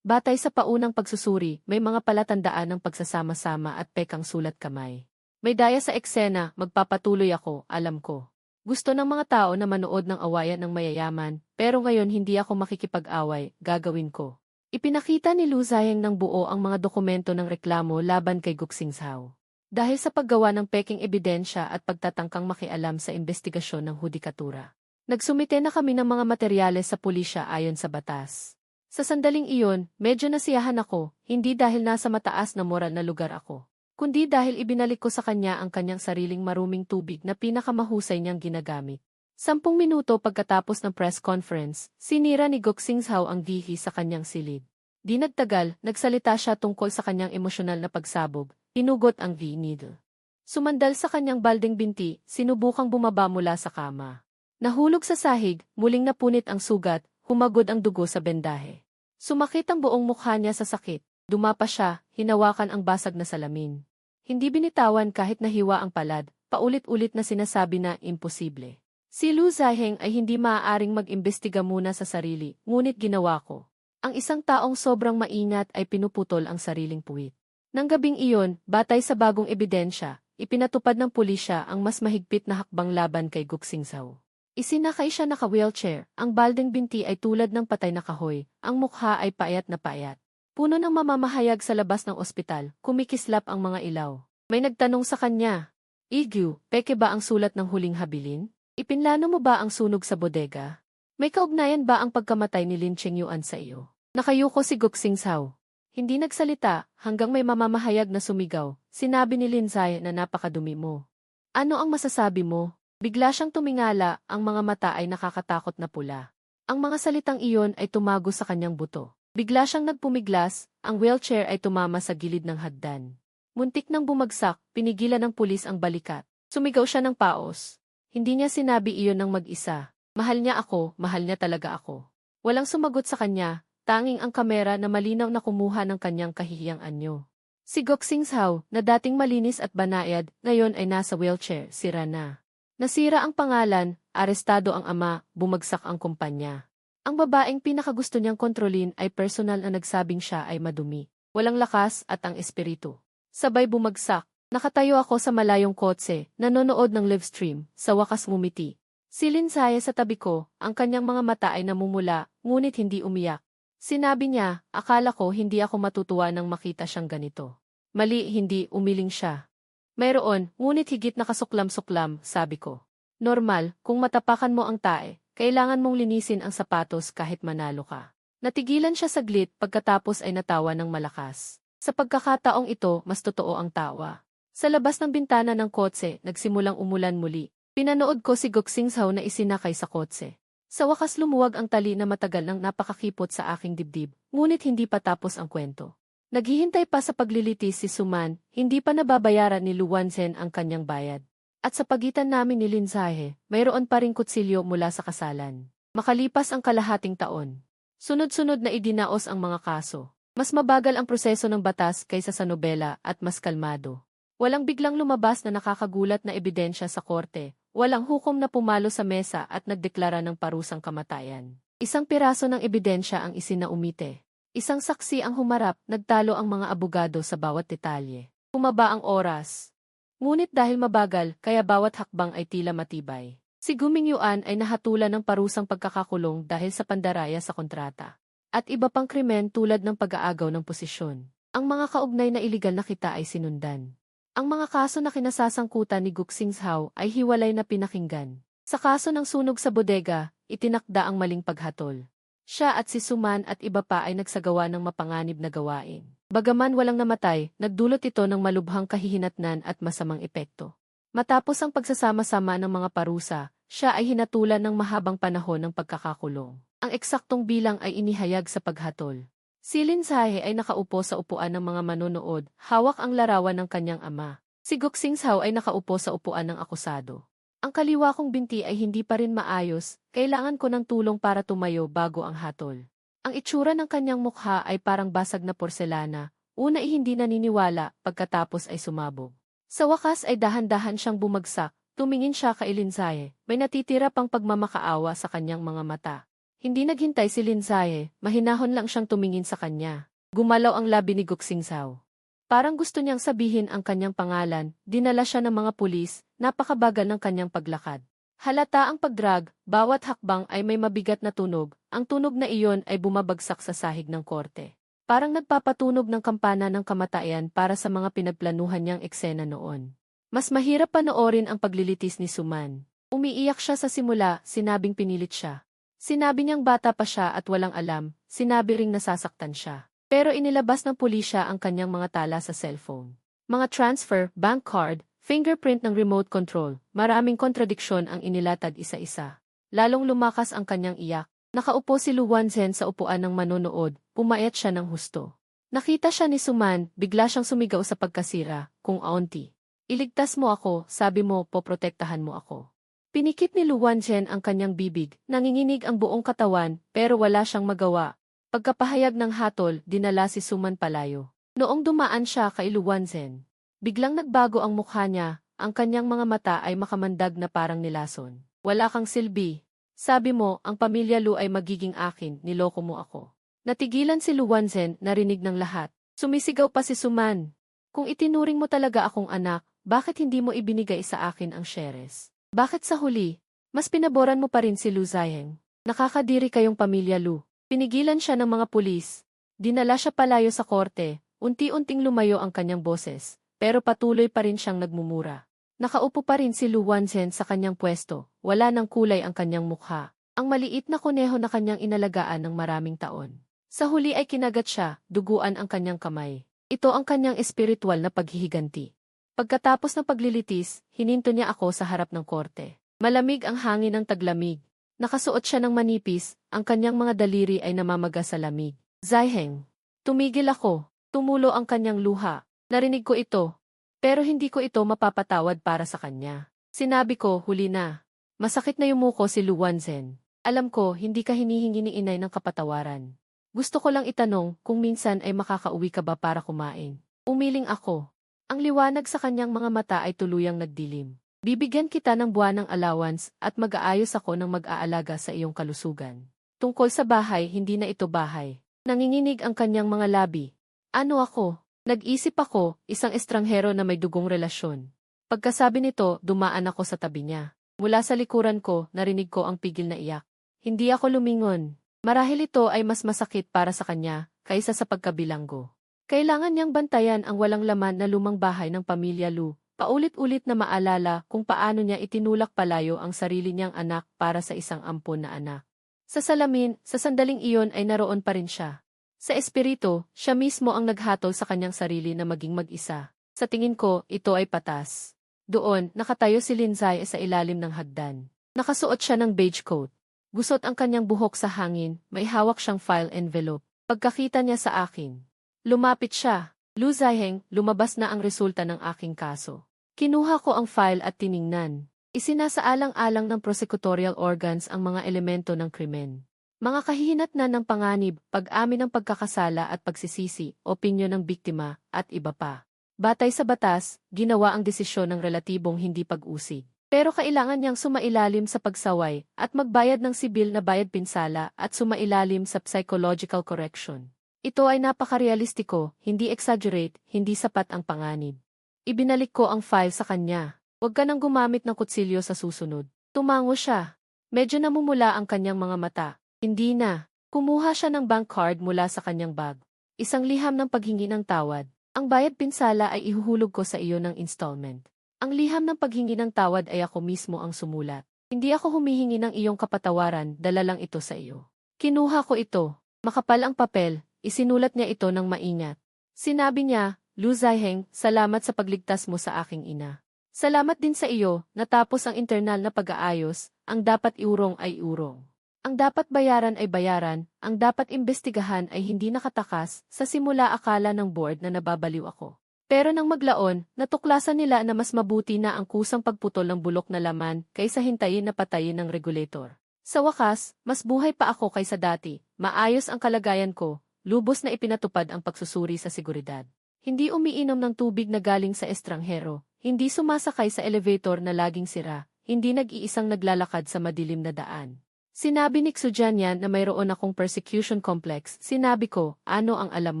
batay sa paunang pagsusuri, may mga palatandaan ng pagsasama-sama at pekang sulat kamay. May daya sa eksena, magpapatuloy ako, alam ko. Gusto ng mga tao na manood ng awayan ng mayayaman, pero ngayon hindi ako makikipag-away, gagawin ko. Ipinakita ni Lu Zhaiheng ng buo ang mga dokumento ng reklamo laban kay Guxing Zhao. Dahil sa paggawa ng peking ebidensya at pagtatangkang makialam sa investigasyon ng hudikatura. Nagsumite na kami ng mga materyales sa pulisya ayon sa batas. Sa sandaling iyon, medyo nasiyahan ako, hindi dahil nasa mataas na moral na lugar ako, kundi dahil ibinalik ko sa kanya ang kanyang sariling maruming tubig na pinakamahusay niyang ginagamit. 10 minuto pagkatapos ng press conference, sinira ni Guxing Zhao ang dihi sa kanyang silid. Di nagtagal, nagsalita siya tungkol sa kanyang emosyonal na pagsabog, hinugot ang V-needle. Sumandal sa kanyang balding binti, sinubukang bumaba mula sa kama. Nahulog sa sahig, muling napunit ang sugat, humagod ang dugo sa bendahe. Sumakit ang buong mukha niya sa sakit. Dumapa siya, hinawakan ang basag na salamin. Hindi binitawan kahit nahiwa ang palad, paulit-ulit na sinasabi na imposible. Si Lu Zhaiheng ay hindi maaaring mag-imbestiga muna sa sarili, ngunit ginawa ko. Ang isang taong sobrang maingat ay pinuputol ang sariling puwit. Nang gabing iyon, batay sa bagong ebidensya, ipinatupad ng pulisya ang mas mahigpit na hakbang laban kay Guxing Zhao. Isinakay siya naka-wheelchair, ang balding binti ay tulad ng patay na kahoy, ang mukha ay payat na payat. Puno ng mamamahayag sa labas ng ospital, kumikislap ang mga ilaw. May nagtanong sa kanya, Igyu, peke ba ang sulat ng huling habilin? Ipinlano mo ba ang sunog sa bodega? May kaugnayan ba ang pagkamatay ni Lin Chengyuan sa iyo? Nakayuko si Guxing Zhao. Hindi nagsalita, hanggang may mamamahayag na sumigaw. Sinabi ni Lin Zhahe na napakadumi mo. Ano ang masasabi mo? Bigla siyang tumingala, ang mga mata ay nakakatakot na pula. Ang mga salitang iyon ay tumago sa kanyang buto. Bigla siyang nagpumiglas, ang wheelchair ay tumama sa gilid ng hagdan. Muntik nang bumagsak, pinigilan ng pulis ang balikat. Sumigaw siya ng paos. Hindi niya sinabi iyon ng mag-isa. Mahal niya ako, mahal niya talaga ako. Walang sumagot sa kanya, tanging ang kamera na malinaw na kumuha ng kanyang kahihiyang anyo. Si Gok Singzhao, na dating malinis at banayad, ngayon ay nasa wheelchair, sira na. Nasira ang pangalan, arestado ang ama, bumagsak ang kumpanya. Ang babaeng pinakagusto niyang kontrolin ay personal na nagsabing siya ay madumi, walang lakas at ang espiritu. Sabay bumagsak. Nakatayo ako sa malayong kotse, nanonood ng live stream, sa wakas ngumiti. Si Lin Zhae sa tabi ko, ang kanyang mga mata ay namumula, ngunit hindi umiyak. Sinabi niya, akala ko hindi ako matutuwa nang makita siyang ganito. Mali, hindi, umiling siya. Mayroon, ngunit higit na kasuklam-suklam, sabi ko. Normal, kung matapakan mo ang tae, kailangan mong linisin ang sapatos kahit manalo ka. Natigilan siya saglit pagkatapos ay natawa ng malakas. Sa pagkakataong ito, mas totoo ang tawa. Sa labas ng bintana ng kotse, nagsimulang umulan muli. Pinanood ko si Gok Singzhao na isinakay sa kotse. Sa wakas lumuwag ang tali na matagal nang napakakipot sa aking dibdib, ngunit hindi pa tapos ang kwento. Naghihintay pa sa paglilitis si Suman, hindi pa nababayaran ni Lu Wanzhen ang kanyang bayad. At sa pagitan namin ni Lin Zhae, mayroon pa ring kutsilyo mula sa kasalan. Makalipas ang kalahating taon, sunod-sunod na idinaos ang mga kaso. Mas mabagal ang proseso ng batas kaysa sa nobela at mas kalmado. Walang biglang lumabas na nakakagulat na ebidensya sa korte, walang hukom na pumalo sa mesa at nagdeklara ng parusang kamatayan. Isang piraso ng ebidensya ang isinaumite. Isang saksi ang humarap, nagtalo ang mga abogado sa bawat detalye. Bumaba ang oras. Ngunit dahil mabagal, kaya bawat hakbang ay tila matibay. Si Guming Yuan ay nahatulan ng parusang pagkakakulong dahil sa pandaraya sa kontrata. At iba pang krimen tulad ng pag-aagaw ng posisyon. Ang mga kaugnay na iligal na kita ay sinundan. Ang mga kaso na kinasasangkutan ni Gok Singzhao ay hiwalay na pinakinggan. Sa kaso ng sunog sa bodega, itinakda ang maling paghatol. Siya at si Suman at iba pa ay nagsagawa ng mapanganib na gawain. Bagaman walang namatay, nagdulot ito ng malubhang kahihinatnan at masamang epekto. Matapos ang pagsasama-sama ng mga parusa, siya ay hinatulan ng mahabang panahon ng pagkakakulong. Ang eksaktong bilang ay inihayag sa paghatol. Si Lin Zhae ay nakaupo sa upuan ng mga manonood, hawak ang larawan ng kanyang ama. Si Gok Singzhao ay nakaupo sa upuan ng akusado. Ang kaliwa kong binti ay hindi pa rin maayos, kailangan ko ng tulong para tumayo bago ang hatol. Ang itsura ng kanyang mukha ay parang basag na porselana, una ay hindi naniniwala, pagkatapos ay sumabog. Sa wakas ay dahan-dahan siyang bumagsak, tumingin siya kay Lin Zhae, may natitira pang pagmamakaawa sa kanyang mga mata. Hindi naghintay si Lin Zhae, mahinahon lang siyang tumingin sa kanya. Gumalaw ang labi ni Gok Singzhao. Parang gusto niyang sabihin ang kanyang pangalan, dinala siya ng mga pulis, napakabagal ng kanyang paglakad. Halata ang pagdrag, bawat hakbang ay may mabigat na tunog, ang tunog na iyon ay bumabagsak sa sahig ng korte. Parang nagpapatunog ng kampana ng kamatayan para sa mga pinagplanuhan niyang eksena noon. Mas mahirap panoorin ang paglilitis ni Suman. Umiiyak siya sa simula, sinabing pinilit siya. Sinabi niyang bata pa siya at walang alam, sinabi ring nasasaktan siya. Pero inilabas ng pulisya ang kanyang mga tala sa cellphone. Mga transfer, bank card, fingerprint ng remote control, maraming kontradiksyon ang inilatad isa-isa. Lalong lumakas ang kanyang iyak. Nakaupo si Lu Wanzhen sa upuan ng manonood, pumayat siya ng husto. Nakita siya ni Suman, bigla siyang sumigaw sa pagkasira, kung auntie. Iligtas mo ako, sabi mo, poprotektahan mo ako. Pinikit ni Lu Wanzhen ang kanyang bibig, nanginginig ang buong katawan, pero wala siyang magawa. Pagkapahayag ng hatol, dinala si Suman palayo. Noong dumaan siya kay Lu Wanzhen, biglang nagbago ang mukha niya, ang kanyang mga mata ay makamandag na parang nilason. Wala kang silbi. Sabi mo, ang pamilya Lu ay magiging akin, niloko mo ako. Natigilan si Lu Wanzhen, narinig ng lahat. Sumisigaw pa si Suman. Kung itinuring mo talaga akong anak, bakit hindi mo ibinigay sa akin ang shares? Bakit sa huli, mas pinaboran mo pa rin si Lu Zhae? Nakakadiri kayong pamilya Lu. Pinigilan siya ng mga pulis. Dinala siya palayo sa korte, unti-unting lumayo ang kanyang boses, pero patuloy pa rin siyang nagmumura. Nakaupo pa rin si Lu Wanzhen sa kanyang pwesto, wala nang kulay ang kanyang mukha. Ang maliit na kuneho na kanyang inalagaan ng maraming taon. Sa huli ay kinagat siya, duguan ang kanyang kamay. Ito ang kanyang espiritual na paghihiganti. Pagkatapos ng paglilitis, hininto niya ako sa harap ng korte. Malamig ang hangin ng taglamig. Nakasuot siya ng manipis, ang kanyang mga daliri ay namamaga sa lamig. Zaiheng. Tumigil ako. Tumulo ang kanyang luha. Narinig ko ito. Pero hindi ko ito mapapatawad para sa kanya. Sinabi ko, huli na. Masakit na yumuko si Lu Wanzhen. Alam ko, hindi ka hinihingi ni inay ng kapatawaran. Gusto ko lang itanong kung minsan ay makakauwi ka ba para kumain. Umiling ako. Ang liwanag sa kanyang mga mata ay tuluyang nagdilim. Bibigyan kita ng buwanang allowance at mag-aayos ako ng mag-aalaga sa iyong kalusugan. Tungkol sa bahay, hindi na ito bahay. Nanginginig ang kanyang mga labi. Ano ako? Nag-isip ako, isang estranghero na may dugong relasyon. Pagkasabi nito, dumaan ako sa tabi niya. Mula sa likuran ko, narinig ko ang pigil na iyak. Hindi ako lumingon. Marahil ito ay mas masakit para sa kanya, kaysa sa pagkabilanggo. Kailangan niyang bantayan ang walang laman na lumang bahay ng pamilya Lu. Paulit-ulit na maalala kung paano niya itinulak palayo ang sarili niyang anak para sa isang ampon na anak. Sa salamin, sa sandaling iyon ay naroon pa rin siya. Sa espiritu, siya mismo ang naghatol sa kanyang sarili na maging mag-isa. Sa tingin ko, ito ay patas. Doon, nakatayo si Linzai sa ilalim ng hagdan. Nakasuot siya ng beige coat. Gusot ang kanyang buhok sa hangin, may hawak siyang file envelope. Pagkakita niya sa akin, lumapit siya. Lu Zaiheng, lumabas na ang resulta ng aking kaso. Kinuha ko ang file at tiningnan. Isinasaalang-alang ng prosecutorial organs ang mga elemento ng krimen. Mga kahihinatnan ng panganib, pag-amin ng pagkakasala at pagsisisi, opinyon ng biktima, at iba pa. Batay sa batas, ginawa ang desisyon ng relatibong hindi pag-usig. Pero kailangan niyang sumailalim sa pagsaway at magbayad ng sibil na bayad pinsala at sumailalim sa psychological correction. Ito ay napakarealistiko, hindi exaggerate, hindi sapat ang panganib. Ibinalik ko ang file sa kanya. Huwag ka nang gumamit ng kutsilyo sa susunod. Tumango siya. Medyo namumula ang kanyang mga mata. Hindi na. Kumuha siya ng bank card mula sa kanyang bag. Isang liham ng paghingi ng tawad. Ang bayad pinsala ay ihuhulog ko sa iyo ng installment. Ang liham ng paghingi ng tawad ay ako mismo ang sumulat. Hindi ako humihingi ng iyong kapatawaran, dala lang ito sa iyo. Kinuha ko ito. Makapal ang papel, isinulat niya ito ng maingat. Sinabi niya, Lu Zaiheng, salamat sa pagligtas mo sa aking ina. Salamat din sa iyo, natapos ang internal na pag-aayos, ang dapat iurong ay iurong. Ang dapat bayaran ay bayaran, ang dapat imbestigahan ay hindi nakatakas, sa simula akala ng board na nababaliw ako. Pero nang maglaon, natuklasan nila na mas mabuti na ang kusang pagputol ng bulok na laman kaysa hintayin na patayin ng regulator. Sa wakas, mas buhay pa ako kaysa dati, maayos ang kalagayan ko, lubos na ipinatupad ang pagsusuri sa seguridad. Hindi umiinom ng tubig na galing sa estranghero, hindi sumasakay sa elevator na laging sira, hindi nag-iisang naglalakad sa madilim na daan. Sinabi ni Xujanian na mayroon akong persecution complex, sinabi ko, ano ang alam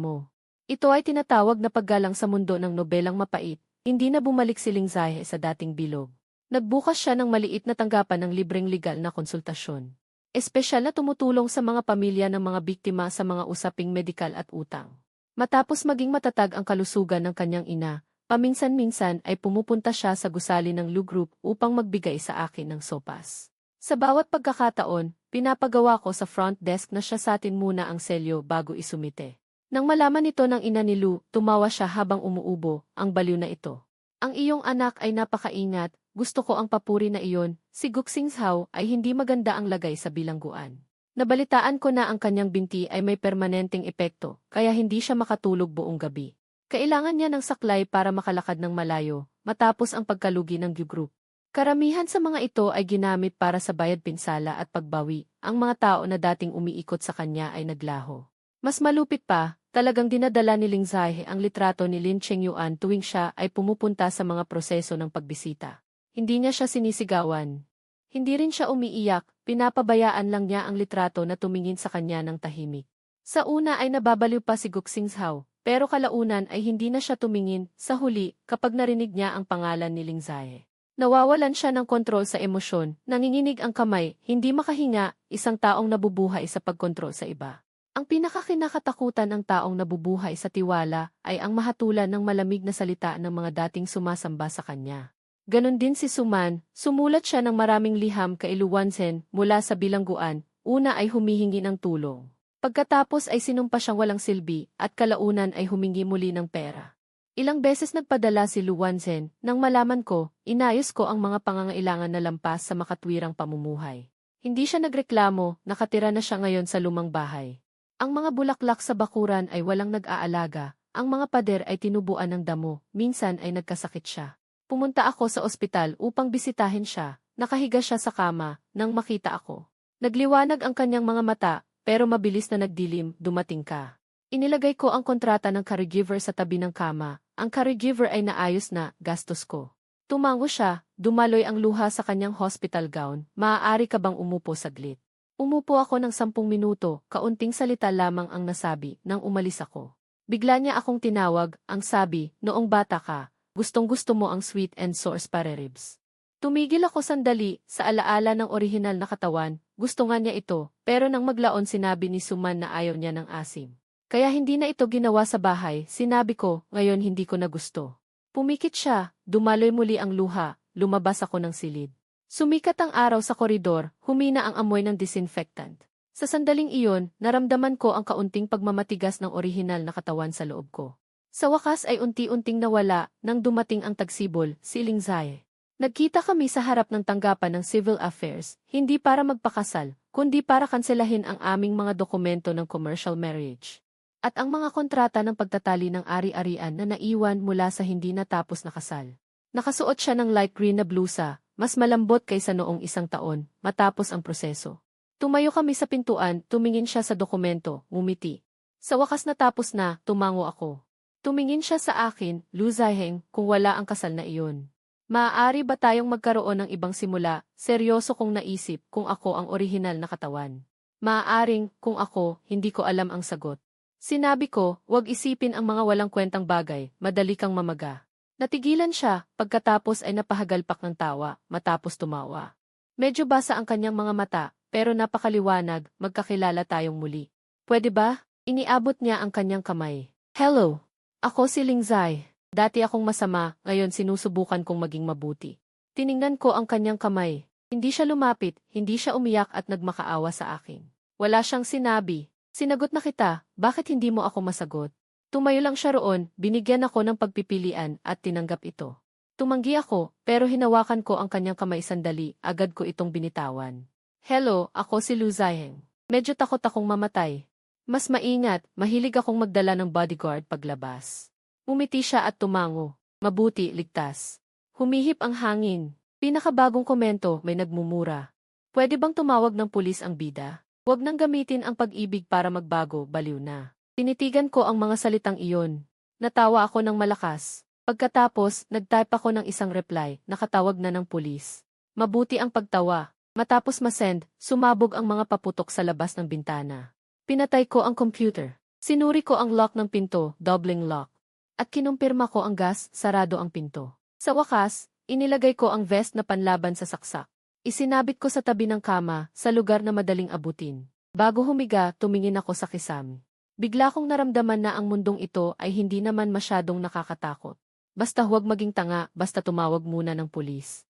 mo? Ito ay tinatawag na paggalang sa mundo ng nobelang mapait, hindi na bumalik si Linzai sa dating bilog. Nagbukas siya ng maliit na tanggapan ng libreng legal na konsultasyon. Espesyal na tumutulong sa mga pamilya ng mga biktima sa mga usaping medikal at utang. Matapos maging matatag ang kalusugan ng kanyang ina, paminsan-minsan ay pumupunta siya sa gusali ng Lu Group upang magbigay sa akin ng sopas. Sa bawat pagkakataon, pinapagawa ko sa front desk na siya satin muna ang selyo bago isumite. Nang malaman ito ng ina ni Lu, tumawa siya habang umuubo, ang baliw na ito. Ang iyong anak ay napakaingat, gusto ko ang papuri na iyon, si Guxingzhao ay hindi maganda ang lagay sa bilangguan. Nabalitaan ko na ang kanyang binti ay may permanenteng epekto, kaya hindi siya makatulog buong gabi. Kailangan niya ng saklay para makalakad ng malayo, matapos ang pagkalugi ng Group. Karamihan sa mga ito ay ginamit para sa bayad pinsala at pagbawi, ang mga tao na dating umiikot sa kanya ay naglaho. Mas malupit pa, talagang dinadala ni Linzai ang litrato ni Lin Chengyuan tuwing siya ay pumupunta sa mga proseso ng pagbisita. Hindi niya siya sinisigawan. Hindi rin siya umiiyak, pinapabayaan lang niya ang litrato na tumingin sa kanya ng tahimik. Sa una ay nababaliw pa si Guxingzhao, pero kalaunan ay hindi na siya tumingin, sa huli, kapag narinig niya ang pangalan ni Linzai. Nawawalan siya ng kontrol sa emosyon, nanginginig ang kamay, hindi makahinga, isang taong nabubuhay sa pagkontrol sa iba. Ang pinakakinakatakutan ng taong nabubuhay sa tiwala ay ang mahatulan ng malamig na salita ng mga dating sumasamba sa kanya. Ganon din si Suman, sumulat siya ng maraming liham kay Lu Wanzhen mula sa bilangguan, una ay humihingi ng tulong. Pagkatapos ay sinumpa siyang walang silbi at kalaunan ay humingi muli ng pera. Ilang beses nagpadala si Lu Wanzhen, nang malaman ko, inayos ko ang mga pangangailangan na lampas sa makatwirang pamumuhay. Hindi siya nagreklamo, nakatira na siya ngayon sa lumang bahay. Ang mga bulaklak sa bakuran ay walang nag-aalaga, ang mga pader ay tinubuan ng damo, minsan ay nagkasakit siya. Pumunta ako sa ospital upang bisitahin siya, nakahiga siya sa kama, nang makita ako. Nagliwanag ang kanyang mga mata, pero mabilis na nagdilim, dumating ka. Inilagay ko ang kontrata ng caregiver sa tabi ng kama, ang caregiver ay naayos na, gastos ko. Tumango siya, dumaloy ang luha sa kanyang hospital gown, maaari ka bang umupo saglit? Umupo ako ng 10 minuto, kaunting salita lamang ang nasabi, nang umalis ako. Bigla niya akong tinawag, ang sabi, noong bata ka, gustong-gusto mo ang sweet and sour spare ribs. Tumigil ako sandali, sa alaala ng orihinal na katawan, gusto nga niya ito, pero nang maglaon sinabi ni Suman na ayaw niya ng asim. Kaya hindi na ito ginawa sa bahay, sinabi ko, ngayon hindi ko na gusto. Pumikit siya, dumaloy muli ang luha, lumabas ako ng silid. Sumikat ang araw sa koridor, humina ang amoy ng disinfectant. Sa sandaling iyon, naramdaman ko ang kaunting pagmamatigas ng orihinal na katawan sa loob ko. Sa wakas ay unti-unting nawala, nang dumating ang tagsibol, si Lingzai. Nagkita kami sa harap ng tanggapan ng Civil Affairs, hindi para magpakasal, kundi para kanselahin ang aming mga dokumento ng commercial marriage. At ang mga kontrata ng pagtatali ng ari-arian na naiwan mula sa hindi natapos na kasal. Nakasuot siya ng light green na blusa, mas malambot kaysa noong 1 taon, matapos ang proseso. Tumayo kami sa pintuan, tumingin siya sa dokumento, ngumiti. Sa wakas natapos na, tumango ako. Tumingin siya sa akin, Luzaheng, kung wala ang kasal na iyon. Maaari ba tayong magkaroon ng ibang simula, seryoso kong naisip kung ako ang orihinal na katawan. Maaaring, kung ako, hindi ko alam ang sagot. Sinabi ko, huwag isipin ang mga walang kwentang bagay, madali kang mamaga. Natigilan siya, pagkatapos ay napahagalpak ng tawa, matapos tumawa. Medyo basa ang kanyang mga mata, pero napakaliwanag, magkakilala tayong muli. Pwede ba? Iniabot niya ang kanyang kamay. Hello! Ako si Lingzai. Dati akong masama, ngayon sinusubukan kong maging mabuti. Tiningnan ko ang kanyang kamay. Hindi siya lumapit, hindi siya umiyak at nagmakaawa sa akin. Wala siyang sinabi. Sinagot na kita, bakit hindi mo ako masagot? Tumayo lang siya roon, binigyan ako ng pagpipilian at tinanggap ito. Tumanggi ako, pero hinawakan ko ang kanyang kamay sandali, agad ko itong binitawan. Hello, ako si Luzaheng. Medyo takot akong mamatay. Mas maingat, mahilig akong magdala ng bodyguard paglabas. Umiti siya at tumango. Mabuti, ligtas. Humihip ang hangin. Pinakabagong komento, may nagmumura. Pwede bang tumawag ng pulis ang bida? Huwag nang gamitin ang pag-ibig para magbago, baliw na. Tinitigan ko ang mga salitang iyon. Natawa ako ng malakas. Pagkatapos, nag-type ako ng isang reply, nakatawag na ng pulis. Mabuti ang pagtawa. Matapos masend, sumabog ang mga paputok sa labas ng bintana. Pinatay ko ang computer. Sinuri ko ang lock ng pinto, doubling lock. At kinumpirma ko ang gas, sarado ang pinto. Sa wakas, inilagay ko ang vest na panlaban sa saksak. Isinabit ko sa tabi ng kama, sa lugar na madaling abutin. Bago humiga, tumingin ako sa kisame. Bigla kong naramdaman na ang mundong ito ay hindi naman masyadong nakakatakot. Basta huwag maging tanga, basta tumawag muna ng pulis.